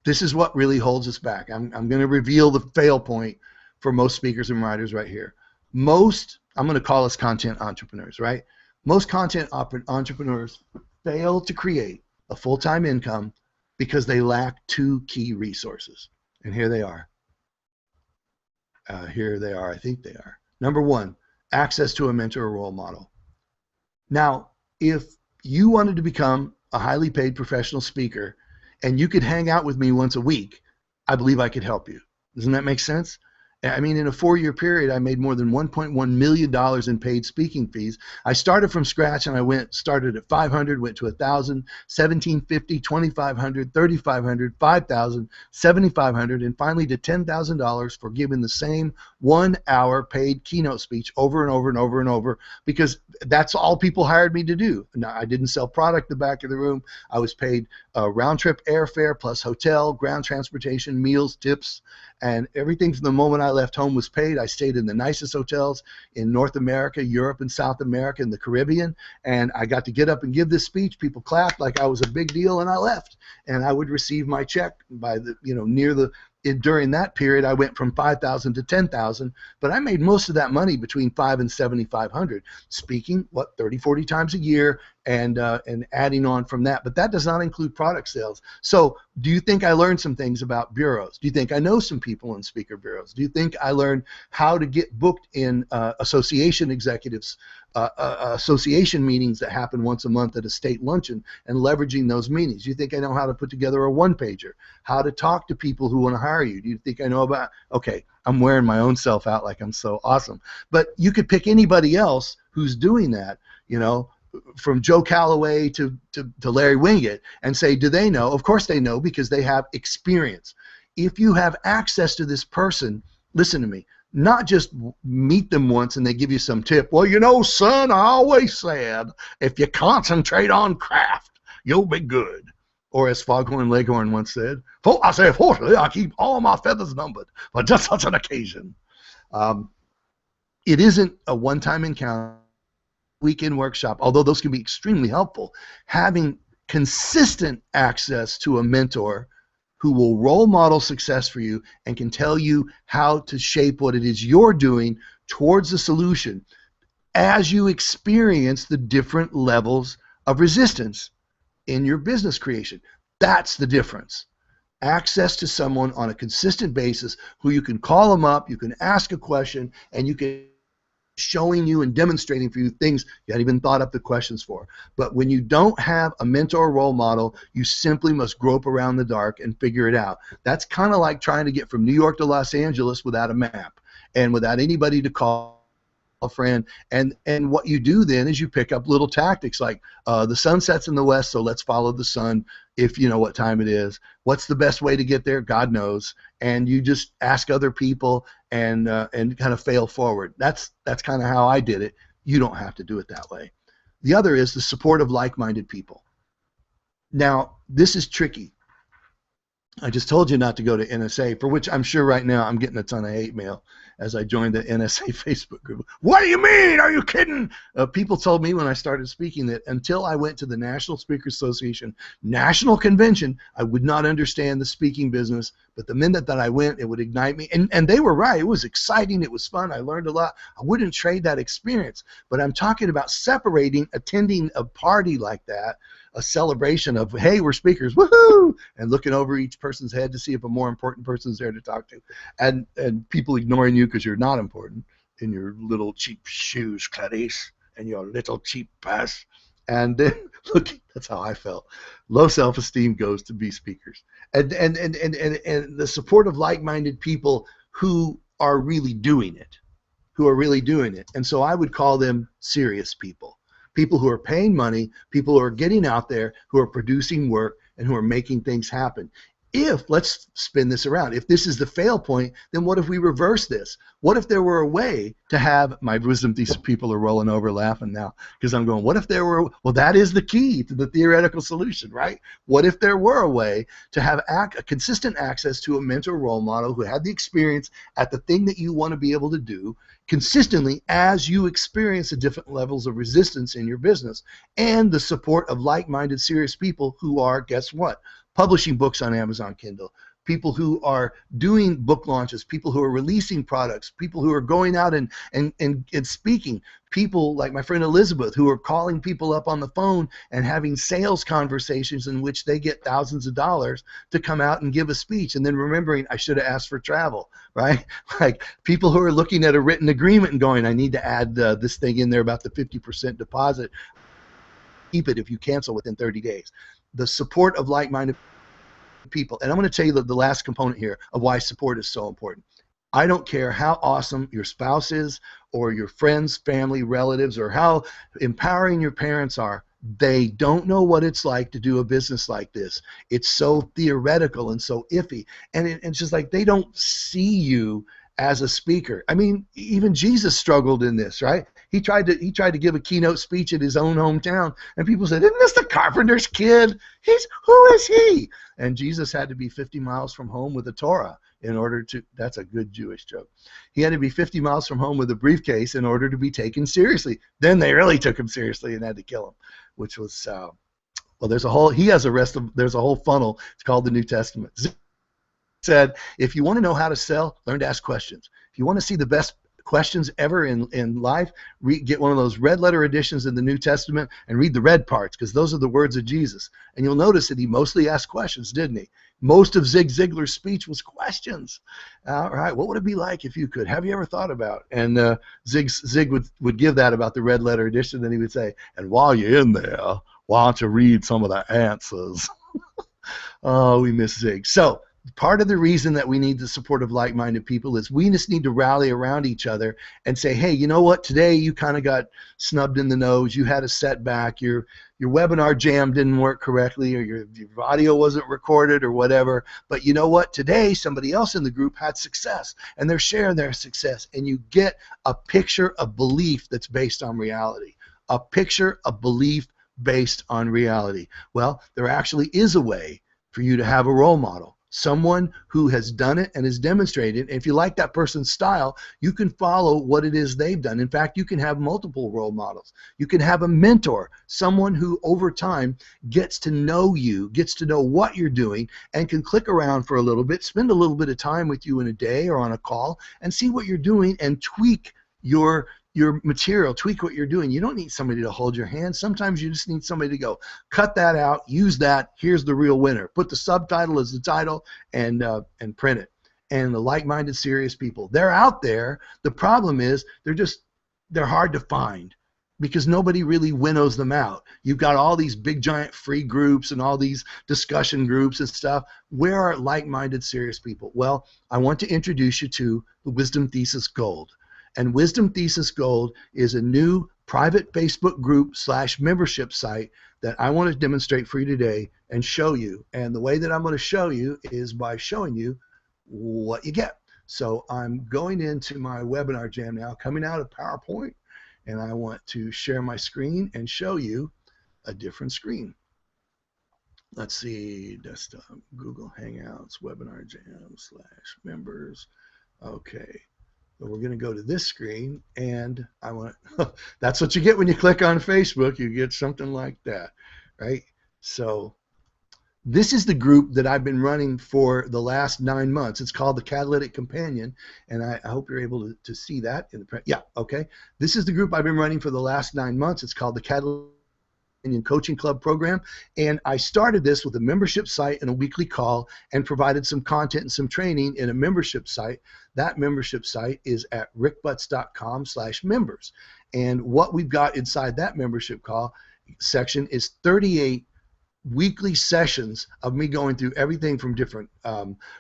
This is what really holds us back. I'm going to reveal the fail point for most speakers and writers right here. Most, I'm going to call us content entrepreneurs, right? Most content entrepreneurs fail to create a full-time income because they lack 2 key resources. And here they are. Here they are. I think they are. Number 1, access to a mentor or role model. Now, if you wanted to become a highly paid professional speaker and you could hang out with me once a week, I believe I could help you. Doesn't that make sense? I mean, in a 4-year period, I made more than $1.1 million in paid speaking fees. I started from scratch, and I started at 500, went to 1,000, 1,750, 2,500, 3,500, 5,000, 7,500, and finally to $10,000 for giving the same 1-hour paid keynote speech over and over and over and over, because that's all people hired me to do. Now, I didn't sell product in the back of the room. I was paid round-trip airfare plus hotel, ground transportation, meals, tips, and everything from the moment I left home was paid. I stayed in the nicest hotels in North America, Europe, and South America, and the Caribbean, and I got to get up and give this speech. People clapped like I was a big deal, and I left. And I would receive my check by the, during that period, I went from 5,000 to 10,000, but I made most of that money between 5 and 7,500, speaking 30, 40 times a year, and adding on from that. But that does not include product sales. So do you think I learned some things about bureaus? Do you think I know some people in speaker bureaus? Do you think I learned how to get booked in association executives, association meetings that happen once a month at a state luncheon, and leveraging those meetings? Do you think I know how to put together a one-pager, how to talk to people who want to hire you? Do you think I know about, okay, I'm wearing my own self out like I'm so awesome. But you could pick anybody else who's doing that, from Joe Calloway to Larry Winget, and say, do they know? Of course they know, because they have experience. If you have access to this person, listen to me, not just meet them once and they give you some tip. Well, son, I always said, if you concentrate on craft, you'll be good. Or as Foghorn Leghorn once said, I say, fortunately, I keep all my feathers numbered for just such an occasion. It isn't a one-time encounter, weekend workshop, although those can be extremely helpful. Having consistent access to a mentor who will role model success for you and can tell you how to shape what it is you're doing towards the solution as you experience the different levels of resistance in your business creation. That's the difference. Access to someone on a consistent basis who you can call them up, you can ask a question, and you can showing you and demonstrating for you things you hadn't even thought up the questions for. But when you don't have a mentor or role model, you simply must grope around the dark and figure it out. That's kind of like trying to get from New York to Los Angeles without a map and without anybody to call a friend. And what you do then is you pick up little tactics like the sun sets in the west, so let's follow the sun if you know what time it is. What's the best way to get there? God knows. And you just ask other people and kind of fail forward. That's kind of how I did it. You don't have to do it that way. The other is the support of like-minded people. Now, this is tricky. I just told you not to go to NSA, for which I'm sure right now I'm getting a ton of hate mail as I joined the NSA Facebook group. What do you mean? Are you kidding? People told me when I started speaking that until I went to the National Speakers Association National Convention, I would not understand the speaking business. But the minute that I went, it would ignite me. And they were right. It was exciting. It was fun. I learned a lot. I wouldn't trade that experience. But I'm talking about separating attending a party like that, a celebration of, hey, we're speakers, woohoo, and looking over each person's head to see if a more important person's there to talk to, and people ignoring you because you're not important in your little cheap shoes, Clarice, and your little cheap purse. And then, look, that's how I felt. Low self-esteem goes to be speakers. And the support of like-minded people who are really doing it, And so I would call them serious people. people who are paying money, people who are getting out there, who are producing work, and who are making things happen. Let's spin this around. If this is the fail point, then what if we reverse this? What if there were a way to have, my wisdom, these people are rolling over laughing now because I'm going, what if there were, well, that is the key to the theoretical solution, right? What if there were a way to have a consistent access to a mentor role model who had the experience at the thing that you want to be able to do consistently as you experience the different levels of resistance in your business, and the support of like-minded, serious people who are, guess what? Publishing books on Amazon Kindle, people who are doing book launches, people who are releasing products, people who are going out and speaking, people like my friend Elizabeth who are calling people up on the phone and having sales conversations in which they get thousands of dollars to come out and give a speech, and then remembering I should have asked for travel, right? Like people who are looking at a written agreement and going, I need to add this thing in there about the 50% deposit. Keep it if you cancel within 30 days. The support of like-minded people. And I'm going to tell you the last component here of why support is so important. I don't care how awesome your spouse is or your friends, family, relatives, or how empowering your parents are. They don't know what it's like to do a business like this. It's so theoretical and so iffy. And it's just like they don't see you as a speaker. I mean, even Jesus struggled in this, right? He tried to give a keynote speech at his own hometown, and people said, "Isn't this the carpenter's kid? Who is he?" And Jesus had to be 50 miles from home with a Torah in order to. That's a good Jewish joke. He had to be 50 miles from home with a briefcase in order to be taken seriously. Then they really took him seriously and had to kill him, which was well. There's a whole funnel. It's called the New Testament. Said, if you want to know how to sell, learn to ask questions. If you want to see the best questions ever in life, get one of those red letter editions in the New Testament and read the red parts, because those are the words of Jesus. And you'll notice that he mostly asked questions, didn't he? Most of Zig Ziglar's speech was questions. All right, what would it be like if you could? Have you ever thought about? And Zig would give that about the red letter edition, then he would say, and while you're in there, why don't you read some of the answers? Oh, we miss Zig. So part of the reason that we need the support of like-minded people is we just need to rally around each other and say, hey, you know what? Today you kind of got snubbed in the nose. You had a setback. Your webinar jam didn't work correctly, or your audio wasn't recorded or whatever. But you know what? Today somebody else in the group had success, and they're sharing their success. And you get a picture of belief that's based on reality. A picture of belief based on reality. Well, there actually is a way for you to have a role model. Someone who has done it and has demonstrated. And if you like that person's style, you can follow what it is they've done. In fact, you can have multiple role models. You can have a mentor, someone who over time gets to know you, gets to know what you're doing, and can click around for a little bit, spend a little bit of time with you in a day or on a call, and see what you're doing and tweak your material, tweak what you're doing. You don't need somebody to hold your hand. Sometimes you just need somebody to go, cut that out, use that, here's the real winner. Put the subtitle as the title and print it. And the like-minded, serious people, they're out there. The problem is they're hard to find because nobody really winnows them out. You've got all these big, giant free groups and all these discussion groups and stuff. Where are like-minded, serious people? Well, I want to introduce you to the Wisdom Thesis Gold. And Wisdom Thesis Gold is a new private Facebook group / membership site that I want to demonstrate for you today and show you. And the way that I'm going to show you is by showing you what you get. So I'm going into my webinar jam now, coming out of PowerPoint, and I want to share my screen and show you a different screen. Let's see, desktop, Google Hangouts, webinar jam / members. Okay. But we're going to go to this screen, and I want to, that's what you get when you click on Facebook. You get something like that, right? So this is the group that I've been running for the last 9 months. It's called the Catalytic Companion, and I hope you're able to see that in the yeah, okay. This is the group I've been running for the last 9 months. It's called the Catalytic Coaching Club program, and I started this with a membership site and a weekly call, and provided some content and some training in a membership site. That membership site is at rickbutts.com/members, and what we've got inside that membership call section is 38 weekly sessions of me going through everything from different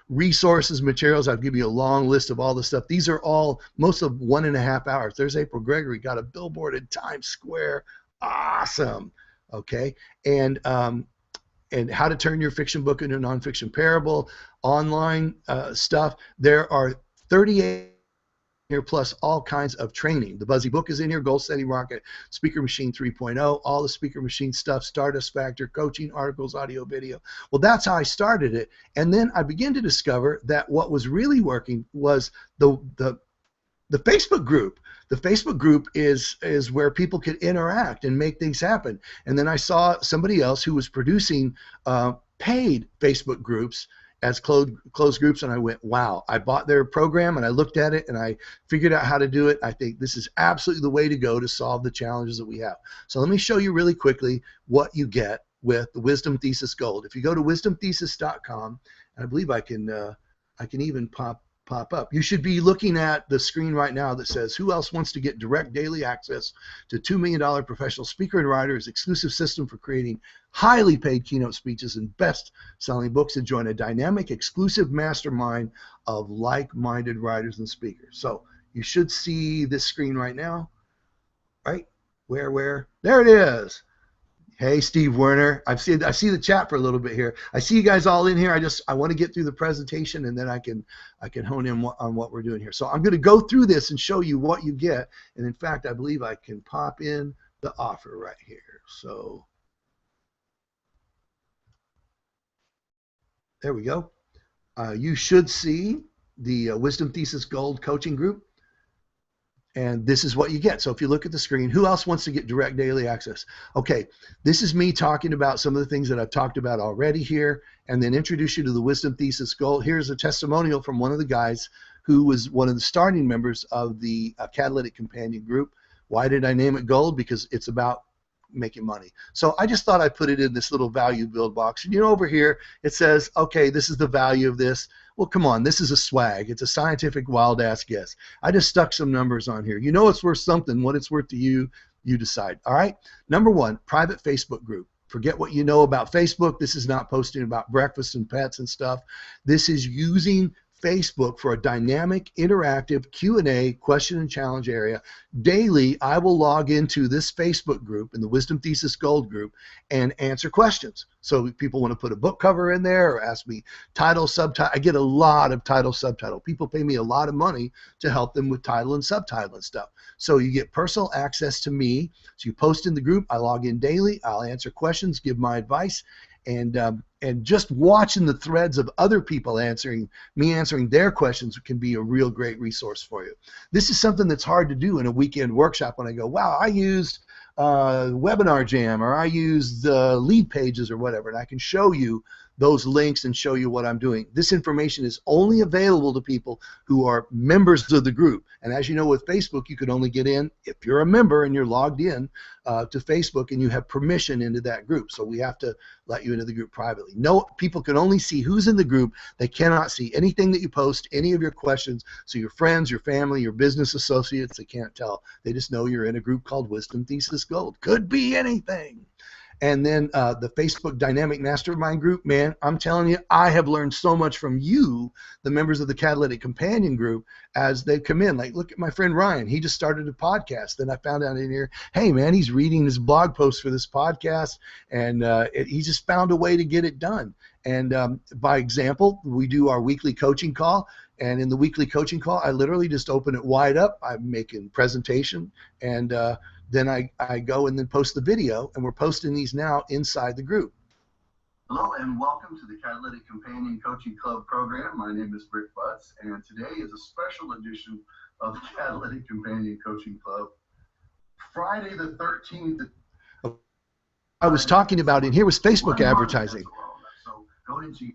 resources, materials. I'll give you a long list of all the stuff. These are all most of 1.5 hours. There's April Gregory, got a billboard in Times Square. Awesome. Okay. And how to turn your fiction book into a nonfiction parable, online stuff. There are 38 here plus all kinds of training. The Buzzy book is in here, Goal Setting Rocket, Speaker Machine 3.0, all the Speaker Machine stuff, Stardust Factor, coaching, articles, audio, video. Well, that's how I started it. And then I began to discover that what was really working was the Facebook group. The Facebook group is where people could interact and make things happen. And then I saw somebody else who was producing paid Facebook groups as closed groups, and I went, wow. I bought their program and I looked at it and I figured out how to do it. I think this is absolutely the way to go to solve the challenges that we have. So let me show you really quickly what you get with the Wisdom Thesis Gold. If you go to wisdomthesis.com, and I believe I can even pop up. You should be looking at the screen right now that says, who else wants to get direct daily access to $2 million professional speaker and writer's exclusive system for creating highly paid keynote speeches and best-selling books, and join a dynamic, exclusive mastermind of like-minded writers and speakers. So you should see this screen right now, right? Where? There it is. Hey, Steve Werner. I see the chat for a little bit here. I see you guys all in here. I want to get through the presentation, and then I can hone in on what we're doing here. So I'm going to go through this and show you what you get. And in fact, I believe I can pop in the offer right here. So there we go. You should see the Wisdom Thesis Gold coaching group. And this is what you get. So if you look at the screen, who else wants to get direct daily access? Okay, this is me talking about some of the things that I've talked about already here, and then introduce you to the Wisdom Thesis Gold. Here's a testimonial from one of the guys who was one of the starting members of the Catalytic Companion group. Why did I name it Gold? Because it's about making money. So I just thought I'd put it in this little value build box. And over here it says, okay, this is the value of this. Well, come on, this is a swag. It's a scientific wild ass guess. I just stuck some numbers on here. It's worth something. What it's worth to you, you decide. All right. Number one, private Facebook group. Forget what you know about Facebook. This is not posting about breakfast and pets and stuff. This is using Facebook for a dynamic, interactive Q&A, question and challenge area. Daily, I will log into this Facebook group, in the Wisdom Thesis Gold group, and answer questions. So if people want to put a book cover in there or ask me title, subtitle, I get a lot of title, subtitle. People pay me a lot of money to help them with title and subtitle and stuff. So you get personal access to me. So you post in the group, I log in daily, I'll answer questions, give my advice, and just watching the threads of other people answering their questions can be a real great resource for you. This is something that's hard to do in a weekend workshop when I go, wow, I used Webinar Jam, or I used Lead Pages or whatever, and I can show you those links and show you what I'm doing. This information is only available to people who are members of the group. And as you know, with Facebook, you can only get in if you're a member and you're logged in to Facebook and you have permission into that group. So we have to let you into the group privately. No, people can only see who's in the group. They cannot see anything that you post, any of your questions. So your friends, your family, your business associates, they can't tell. They just know you're in a group called Wisdom Thesis Gold. Could be anything. And then the Facebook Dynamic Mastermind group, man, I'm telling you, I have learned so much from you, the members of the Catalytic Companion group, as they come in. Like, look at my friend Ryan. He just started a podcast. Then I found out in here, hey, man, he's reading his blog post for this podcast, and he just found a way to get it done. And by example, we do our weekly coaching call. And in the weekly coaching call, I literally just open it wide up. I'm making presentation, and then I go and then post the video, and we're posting these now inside the group. Hello and welcome to the Catalytic Companion Coaching Club program. My name is Rick Butts, and today is a special edition of the Catalytic Companion Coaching Club. Friday the 13th. I was talking about in here was Facebook advertising.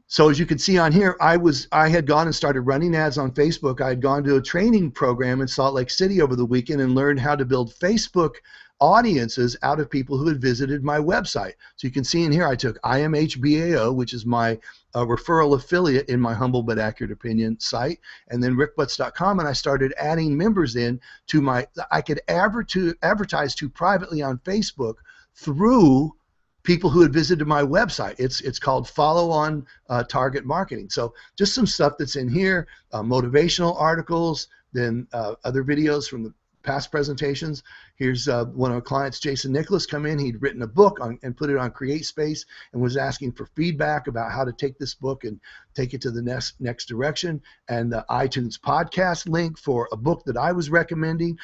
So as you can see on here, I had gone and started running ads on Facebook. I had gone to a training program in Salt Lake City over the weekend and learned how to build Facebook audiences out of people who had visited my website. So you can see in here I took IMHBAO, which is my referral affiliate in my humble but accurate opinion site, and then rickbutts.com, and I started adding members in to I could advertise to privately on Facebook through people who had visited my website. It's called follow on target marketing. So just some stuff that's in here, motivational articles, then other videos from past presentations. Here's one of our clients, Jason Nicholas, come in. He'd written a book and put it on CreateSpace and was asking for feedback about how to take this book and take it to the next direction. And the iTunes podcast link for a book that I was recommending.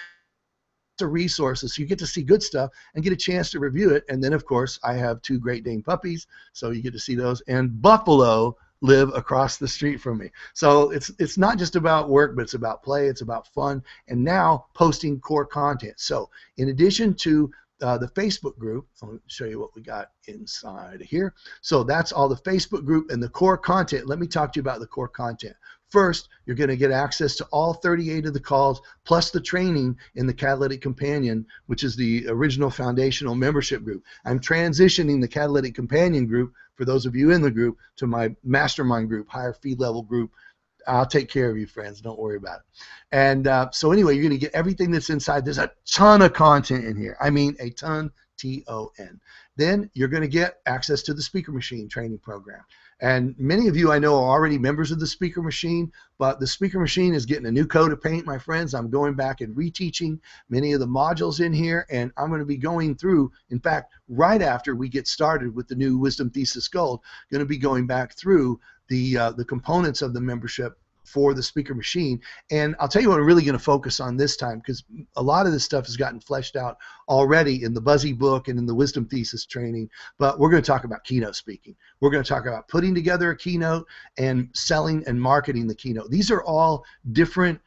The resources, so you get to see good stuff and get a chance to review it. And then, of course, I have 2 Great Dane puppies, so you get to see those. And Buffalo live across the street from me. So it's not just about work, but it's about play, it's about fun, and now posting core content. So in addition to the Facebook group, I'll show you what we got inside here. So that's all the Facebook group and the core content. Let me talk to you about the core content. First, you're going to get access to all 38 of the calls, plus the training in the Catalytic Companion, which is the original foundational membership group. I'm transitioning the Catalytic Companion group, for those of you in the group, to my mastermind group, higher fee level group. I'll take care of you, friends. Don't worry about it. And so anyway, you're going to get everything that's inside. There's a ton of content in here. I mean, a ton, T-O-N. Then you're going to get access to the Speaker Machine training program. And many of you I know are already members of the Speaker Machine, but the Speaker Machine is getting a new coat of paint, my friends. I'm going back and reteaching many of the modules in here, and I'm going to be going through, in fact, right after we get started with the new Wisdom Thesis Gold, going to be going back through the components of the membership for the Speaker Machine. And I'll tell you what I'm really going to focus on this time, because a lot of this stuff has gotten fleshed out already in the Buzzy book and in the Wisdom Thesis training, but we're going to talk about keynote speaking. We're going to talk about putting together a keynote and selling and marketing the keynote. These are all different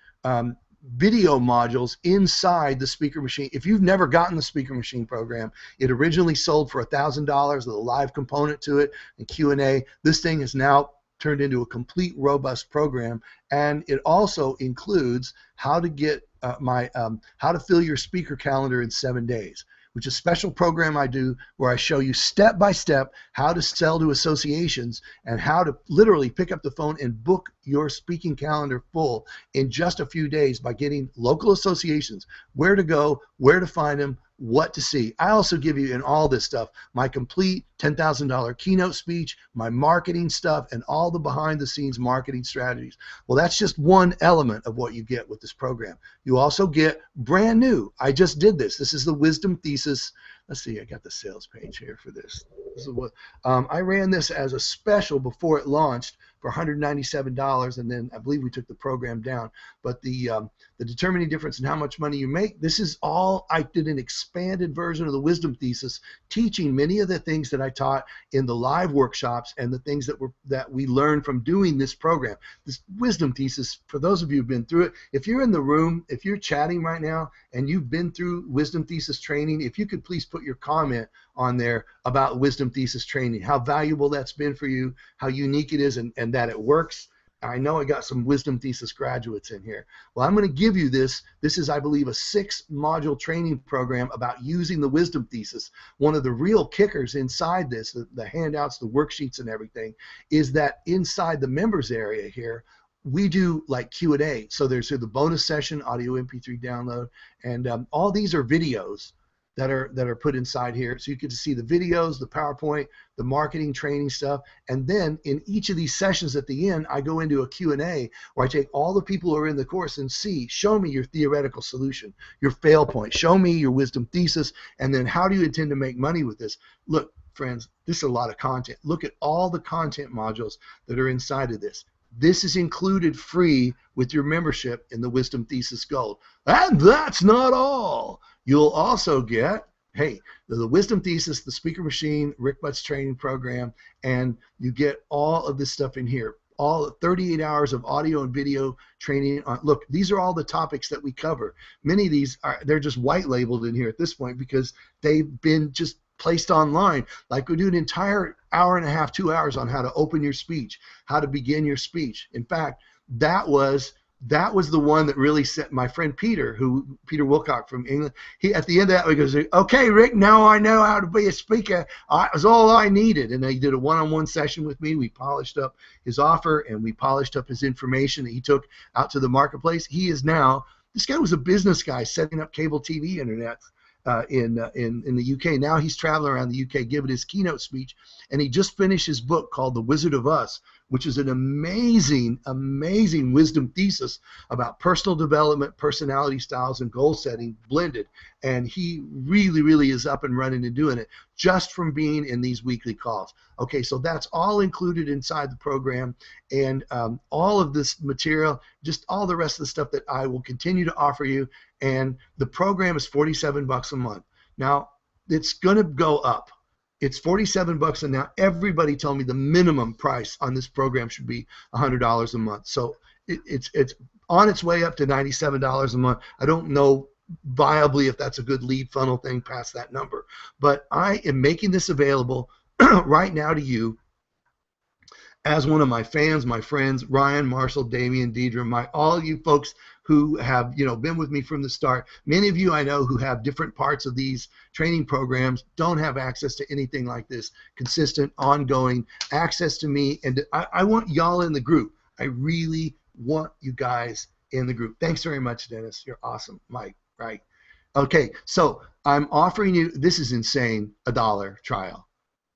video modules inside the Speaker Machine. If you've never gotten the Speaker Machine program, it originally sold for $1,000 with a live component to it and Q&A. This thing is now turned into a complete robust program, and it also includes how to get how to fill your speaker calendar in 7 days, which is a special program I do where I show you step by step how to sell to associations and how to literally pick up the phone and book your speaking calendar full in just a few days by getting local associations, where to go, where to find them, what to see. I also give you in all this stuff my complete $10,000 keynote speech, my marketing stuff, and all the behind the scenes marketing strategies. Well, that's just one element of what you get with this program. You also get brand new. I just did this. This is the Wisdom Thesis. Let's see, I got the sales page here for this. This is what I ran this as a special before it launched for $197, and then I believe we took the program down. But the determining difference in how much money you make, this is all, I did an expanded version of the Wisdom Thesis, teaching many of the things that I taught in the live workshops and the things that we learned from doing this program. This Wisdom Thesis, for those of you who've been through it, if you're in the room, if you're chatting right now and you've been through Wisdom Thesis training, if you could please put your comment on there about Wisdom Thesis training, how valuable that's been for you, how unique it is, and that it works. I know I got some Wisdom Thesis graduates in here. Well, I'm going to give you this. This is, I believe, a 6-module training program about using the Wisdom Thesis. One of the real kickers inside this, the handouts, the worksheets and everything, is that inside the members area here, we do like Q&A. So there's the bonus session, audio MP3 download, and all these are videos that are put inside here. So you get to see the videos, the PowerPoint, the marketing training stuff, and then in each of these sessions at the end, I go into a Q&A where I take all the people who are in the course and show me your theoretical solution, your fail point, show me your Wisdom Thesis, and then how do you intend to make money with this? Look, friends, this is a lot of content. Look at all the content modules that are inside of this. This is included free with your membership in the Wisdom Thesis Gold. And that's not all. You'll also get, hey, the Wisdom Thesis, the Speaker Machine, Rick Butt's training program, and you get all of this stuff in here. All 38 hours of audio and video training. Look, these are all the topics that we cover. Many of these they're just white labeled in here at this point because they've been just placed online. Like we do an entire hour and a half, 2 hours on how to open your speech, how to begin your speech. In fact, that was the one that really set my friend Peter Wilcock from England. He at the end of that he goes, "Okay, Rick, now I know how to be a speaker. It was all I needed." And he did a one-on-one session with me. We polished up his offer and we polished up his information that he took out to the marketplace. He is now, this guy was a business guy setting up cable TV internet in the UK. Now he's traveling around the UK giving his keynote speech, and he just finished his book called The Wizard of Us, which is an amazing, amazing wisdom thesis about personal development, personality styles, and goal setting blended. And he really, really is up and running and doing it just from being in these weekly calls. Okay, so that's all included inside the program, and all of this material, just all the rest of the stuff that I will continue to offer you. And the program is $47 a month. Now, it's going to go up. It's $47, and now everybody told me the minimum price on this program should be $100 a month. So it's on its way up to $97 a month. I don't know viably if that's a good lead funnel thing past that number, but I am making this available right now to you as one of my fans, my friends, Ryan, Marshall, Damian, Deidre, all you folks who have been with me from the start. Many of you I know who have different parts of these training programs don't have access to anything like this, consistent, ongoing access to me. And I want y'all in the group. I really want you guys in the group. Thanks very much, Dennis. You're awesome. Mike, right? Okay, so I'm offering you, this is insane, $1 trial.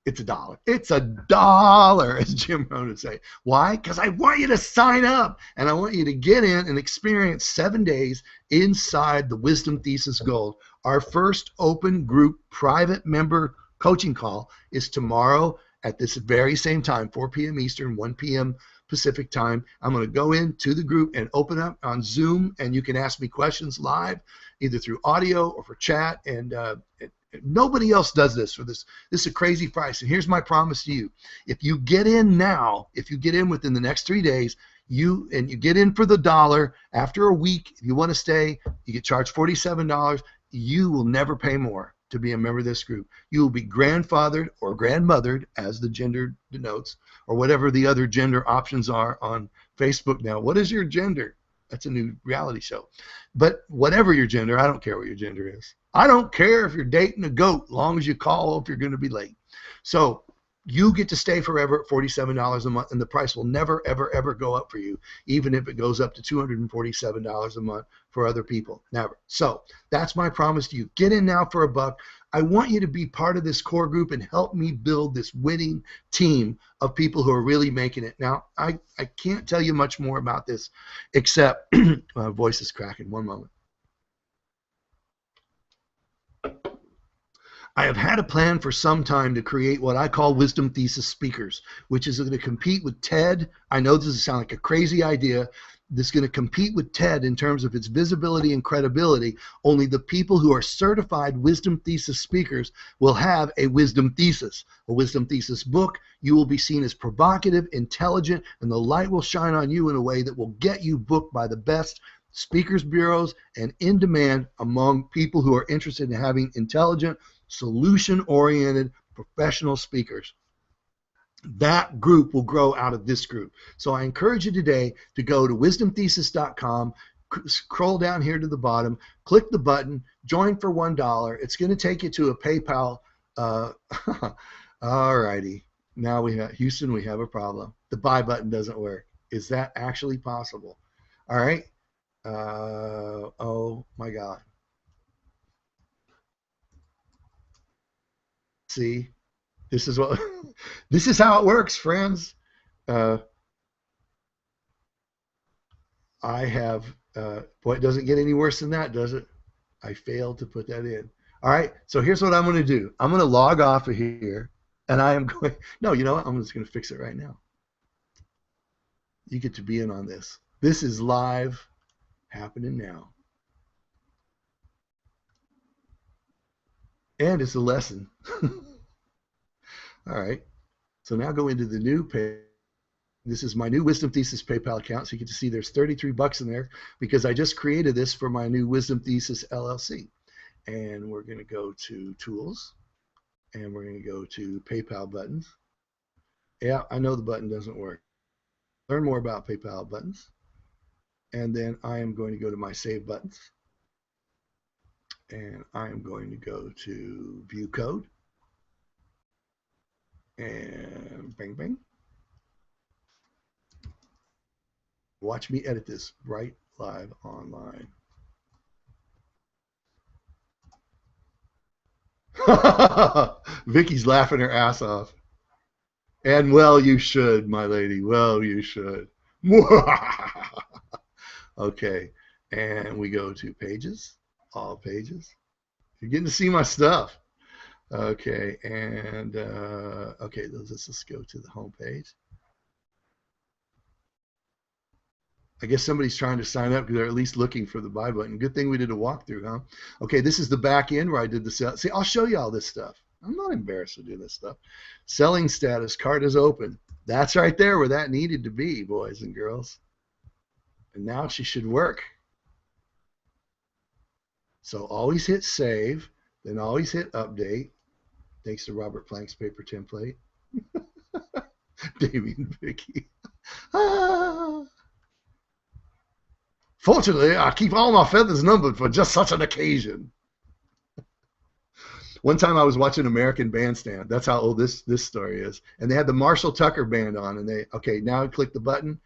It's $1. It's $1, as Jim Rohn would say. Why? Because I want you to sign up, and I want you to get in and experience 7 days inside the Wisdom Thesis Gold. Our first open group private member coaching call is tomorrow at this very same time, 4 p.m. Eastern, 1 p.m. Pacific time. I'm going to go into the group and open up on Zoom, and you can ask me questions live, either through audio or for chat, and nobody else does this for this. This is a crazy price. And here's my promise to you. If you get in now, if you get in within the next 3 days, you get in for the $1, after a week, if you want to stay, you get charged $47. You will never pay more to be a member of this group. You will be grandfathered or grandmothered, as the gender denotes, or whatever the other gender options are on Facebook now. What is your gender? That's a new reality show. But whatever your gender, I don't care what your gender is. I don't care if you're dating a goat, as long as you call if you're going to be late. So you get to stay forever at $47 a month, and the price will never, ever, ever go up for you, even if it goes up to $247 a month for other people. Never. So that's my promise to you. Get in now for $1. I want you to be part of this core group and help me build this winning team of people who are really making it. Now, I can't tell you much more about this, except my voice is cracking. One moment. I have had a plan for some time to create what I call Wisdom Thesis speakers, which is going to compete with TED. I know this doesn't sound like a crazy idea. This is going to compete with TED in terms of its visibility and credibility. Only the people who are certified Wisdom Thesis speakers will have a Wisdom Thesis book. You will be seen as provocative, intelligent, and the light will shine on you in a way that will get you booked by the best speakers bureaus and in demand among people who are interested in having intelligent, solution-oriented professional speakers. That group will grow out of this group. So I encourage you today to go to wisdomthesis.com, scroll down here to the bottom, click the button, join for $1. It's going to take you to a PayPal. All righty. Now we have Houston, we have a problem. The buy button doesn't work. Is that actually possible? All right. Oh my God. See, this is what this is how it works, friends. I have boy, it doesn't get any worse than that, does it? I failed to put that in. All right, so here's what I'm going to do. I'm going to log off of here, and I am going. No, you know what? I'm just going to fix it right now. You get to be in on this. This is live, happening now, and it's a lesson. All right, so now go into the new page. This is my new Wisdom Thesis PayPal account, so you get to see there's $33 in there because I just created this for my new Wisdom Thesis LLC. And we're going to go to Tools, and we're going to go to PayPal buttons. Yeah, I know the button doesn't work. Learn more about PayPal buttons. And then I am going to go to my Save buttons. And I am going to go to View Code. And bang, bang. Watch me edit this right live online. Vicky's laughing her ass off. And well, you should, my lady. Well, you should. Okay, and we go to pages, all pages. You're getting to see my stuff. Okay, and okay, let's just go to the home page. I guess somebody's trying to sign up because they're at least looking for the buy button. Good thing we did a walkthrough, huh? Okay, this is the back end where I did the sell. See, I'll show you all this stuff. I'm not embarrassed to do this stuff. Selling status, cart is open. That's right there where that needed to be, boys and girls. And now she should work. So always hit save, then always hit update. Thanks to Robert Plank's paper template. Damien Vicky. Fortunately, I keep all my feathers numbered for just such an occasion. One time I was watching American Bandstand. That's how old this story is. And they had the Marshall Tucker band on. And they, okay, now click the button.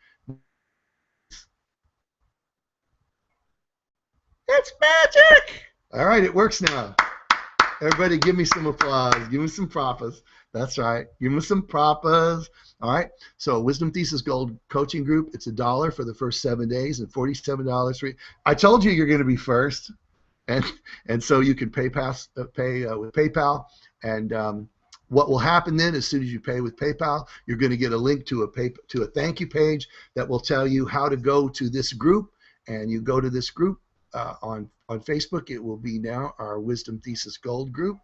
It's magic. All right, it works now. Everybody give me some applause. Give me some propas. That's right. Give me some propas. All right. So Wisdom Thesis Gold coaching group, it's $1 for the first 7 days and $47 for. I told you you're going to be first. And so you can pay with PayPal. And what will happen then, as soon as you pay with PayPal, you're going to get a link to a thank you page that will tell you how to go to this group. And you go to this group on Facebook. It will be now our Wisdom Thesis Gold group.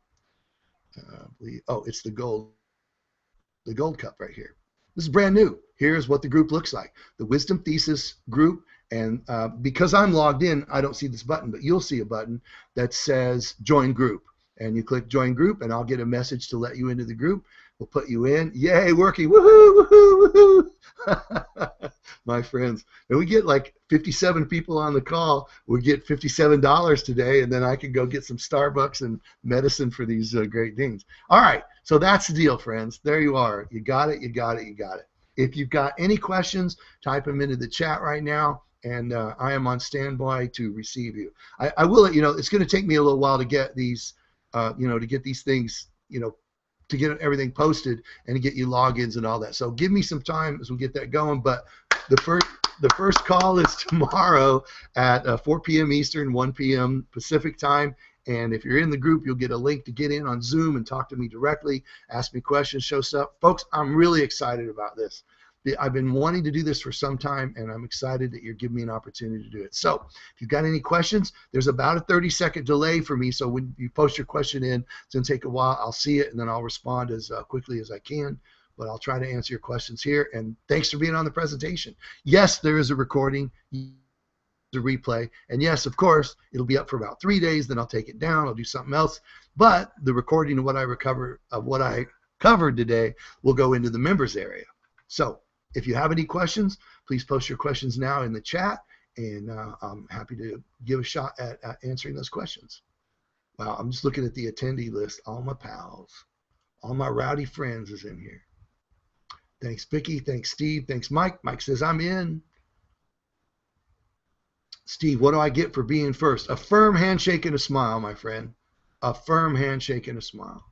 It's the gold cup right here. This is brand new. Here's what the group looks like. The Wisdom Thesis group. And because I'm logged in, I don't see this button, but you'll see a button that says join group. And you click join group, and I'll get a message to let you into the group. We'll put you in. Yay, working. Woohoo, woohoo, woohoo. My friends. And we get like 57 people on the call. We get $57 today, and then I can go get some Starbucks and medicine for these great things. All right, so that's the deal, friends. There you are. You got it, you got it, you got it. If you've got any questions, type them into the chat right now, and I am on standby to receive you. I will let you know, it's going to take me a little while to get these, to get these things, to get everything posted and to get you logins and all that. So give me some time as we get that going. But the first call is tomorrow at 4 p.m. Eastern, 1 p.m. Pacific time. And if you're in the group, you'll get a link to get in on Zoom and talk to me directly, ask me questions, show stuff. Folks, I'm really excited about this. I've been wanting to do this for some time, and I'm excited that you're giving me an opportunity to do it. So if you've got any questions, there's about a 30-second delay for me. So when you post your question in, it's going to take a while. I'll see it, and then I'll respond as quickly as I can. But I'll try to answer your questions here. And thanks for being on the presentation. Yes, there is a recording, a replay. And yes, of course, it'll be up for about 3 days. Then I'll take it down. I'll do something else. But the recording of what I covered today will go into the members area. So if you have any questions, please post your questions now in the chat, and I'm happy to give a shot at answering those questions. Wow, I'm just looking at the attendee list. All my pals, all my rowdy friends is in here. Thanks, Vicky. Thanks, Steve. Thanks, Mike. Mike says, I'm in. Steve, what do I get for being first? A firm handshake and a smile, my friend. A firm handshake and a smile.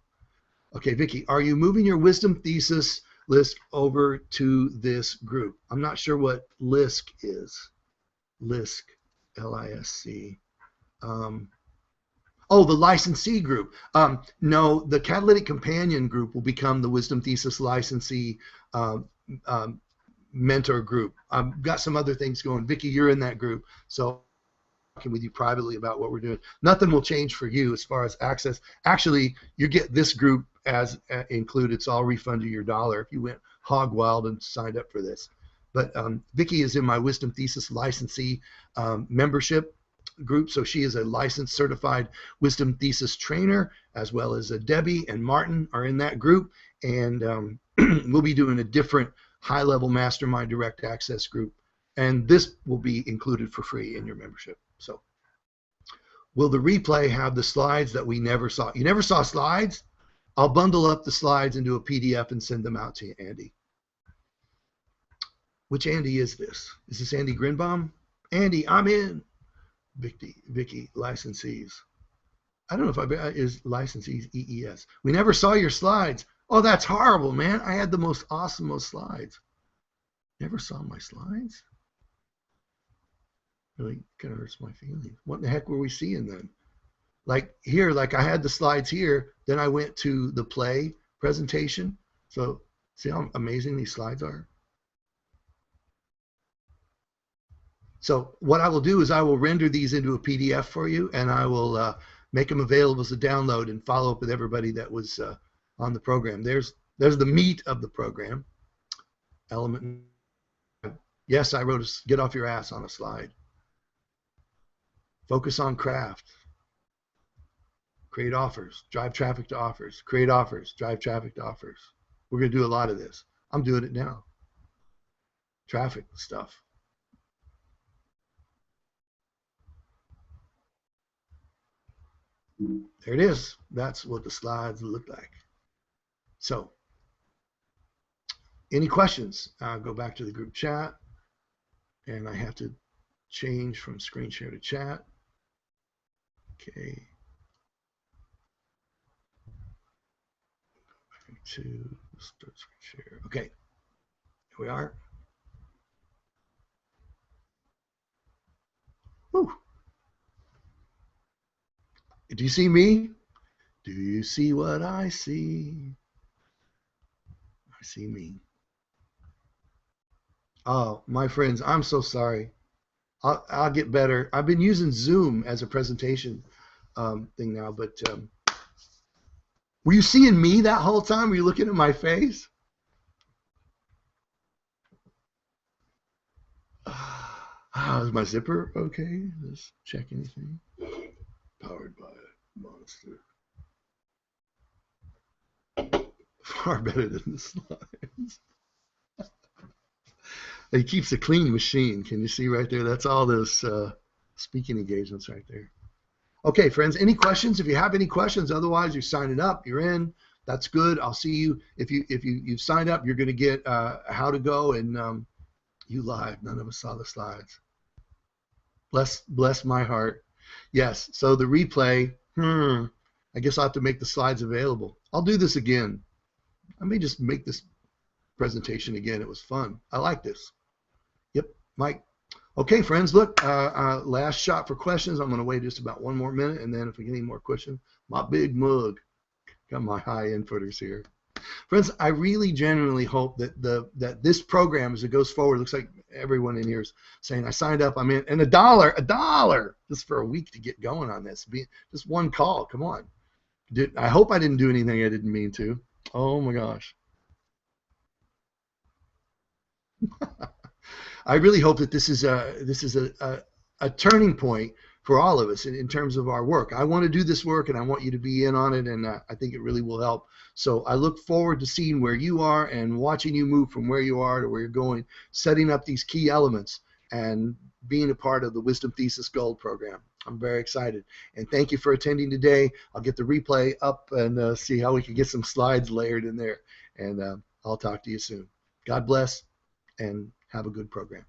Okay, Vicky, are you moving your Wisdom Thesis list over to this group? I'm not sure what LISC is. LISC, L-I-S-C. The licensee group. No, the Catalytic Companion group will become the Wisdom Thesis licensee mentor group. I've got some other things going. Vicky, you're in that group, so I'm talking with you privately about what we're doing. Nothing will change for you as far as access. Actually, you get this group as included, so I'll refund you your $1 if you went hog wild and signed up for this. But Vicky is in my Wisdom Thesis licensee membership group, so she is a licensed certified Wisdom Thesis trainer, as well as Debbie and Martin are in that group, and we'll be doing a different high-level mastermind direct access group, and this will be included for free in your membership. So will the replay have the slides that we never saw? You never saw slides? I'll bundle up the slides into a PDF and send them out to you, Andy. Which Andy is this? Is this Andy Grinbaum? Andy, I'm in. Vicky, licensees. I don't know if is licensees EES. We never saw your slides. Oh, that's horrible, man. I had the most awesome slides. Never saw my slides? Really kind of hurts my feelings. What in the heck were we seeing then? Like here, like I had the slides here, then I went to the play presentation. So see how amazing these slides are? So what I will do is I will render these into a PDF for you, and I will make them available as a download and follow up with everybody that was on the program. There's the meat of the program. Element. Yes, I wrote a get off your ass on a slide. Focus on craft. Create offers. Drive traffic to offers. Create offers. Drive traffic to offers. We're going to do a lot of this. I'm doing it now. Traffic stuff. There it is. That's what the slides look like. So, any questions? I'll go back to the group chat, and I have to change from screen share to chat. Okay. Back to start screen share. Okay. Here we are. Woo. Do you see me? Do you see what I see? I see me. Oh, my friends, I'm so sorry. I'll get better. I've been using Zoom as a presentation thing now, but were you seeing me that whole time? Were you looking at my face? Is my zipper okay? Let's check anything. Powered by Monster. Far better than the slides. It keeps a clean machine. Can you see right there? That's all those speaking engagements right there. Okay, friends, any questions? If you have any questions, otherwise you're signing up, you're in. That's good. I'll see you. If you've signed up, you're going to get how to go, and you live. None of us saw the slides. Bless my heart. Yes. So the replay. I guess I'll have to make the slides available. I'll do this again. I may just make this presentation again. It was fun. I like this. Yep, Mike. Okay, friends, look, last shot for questions. I'm going to wait just about one more minute, and then if we get any more questions, my big mug. Got my high inputters here. Friends, I really genuinely hope that this program, as it goes forward, looks like everyone in here is saying, I signed up, I'm in, and a dollar, just for a week to get going on this. Just one call, come on. I hope I didn't do anything I didn't mean to. Oh my gosh. I really hope that this is a turning point for all of us in terms of our work. I want to do this work, and I want you to be in on it, and I think it really will help. So I look forward to seeing where you are and watching you move from where you are to where you're going, setting up these key elements and being a part of the Wisdom Thesis Gold program. I'm very excited. And thank you for attending today. I'll get the replay up and see how we can get some slides layered in there. And I'll talk to you soon. God bless, and have a good program.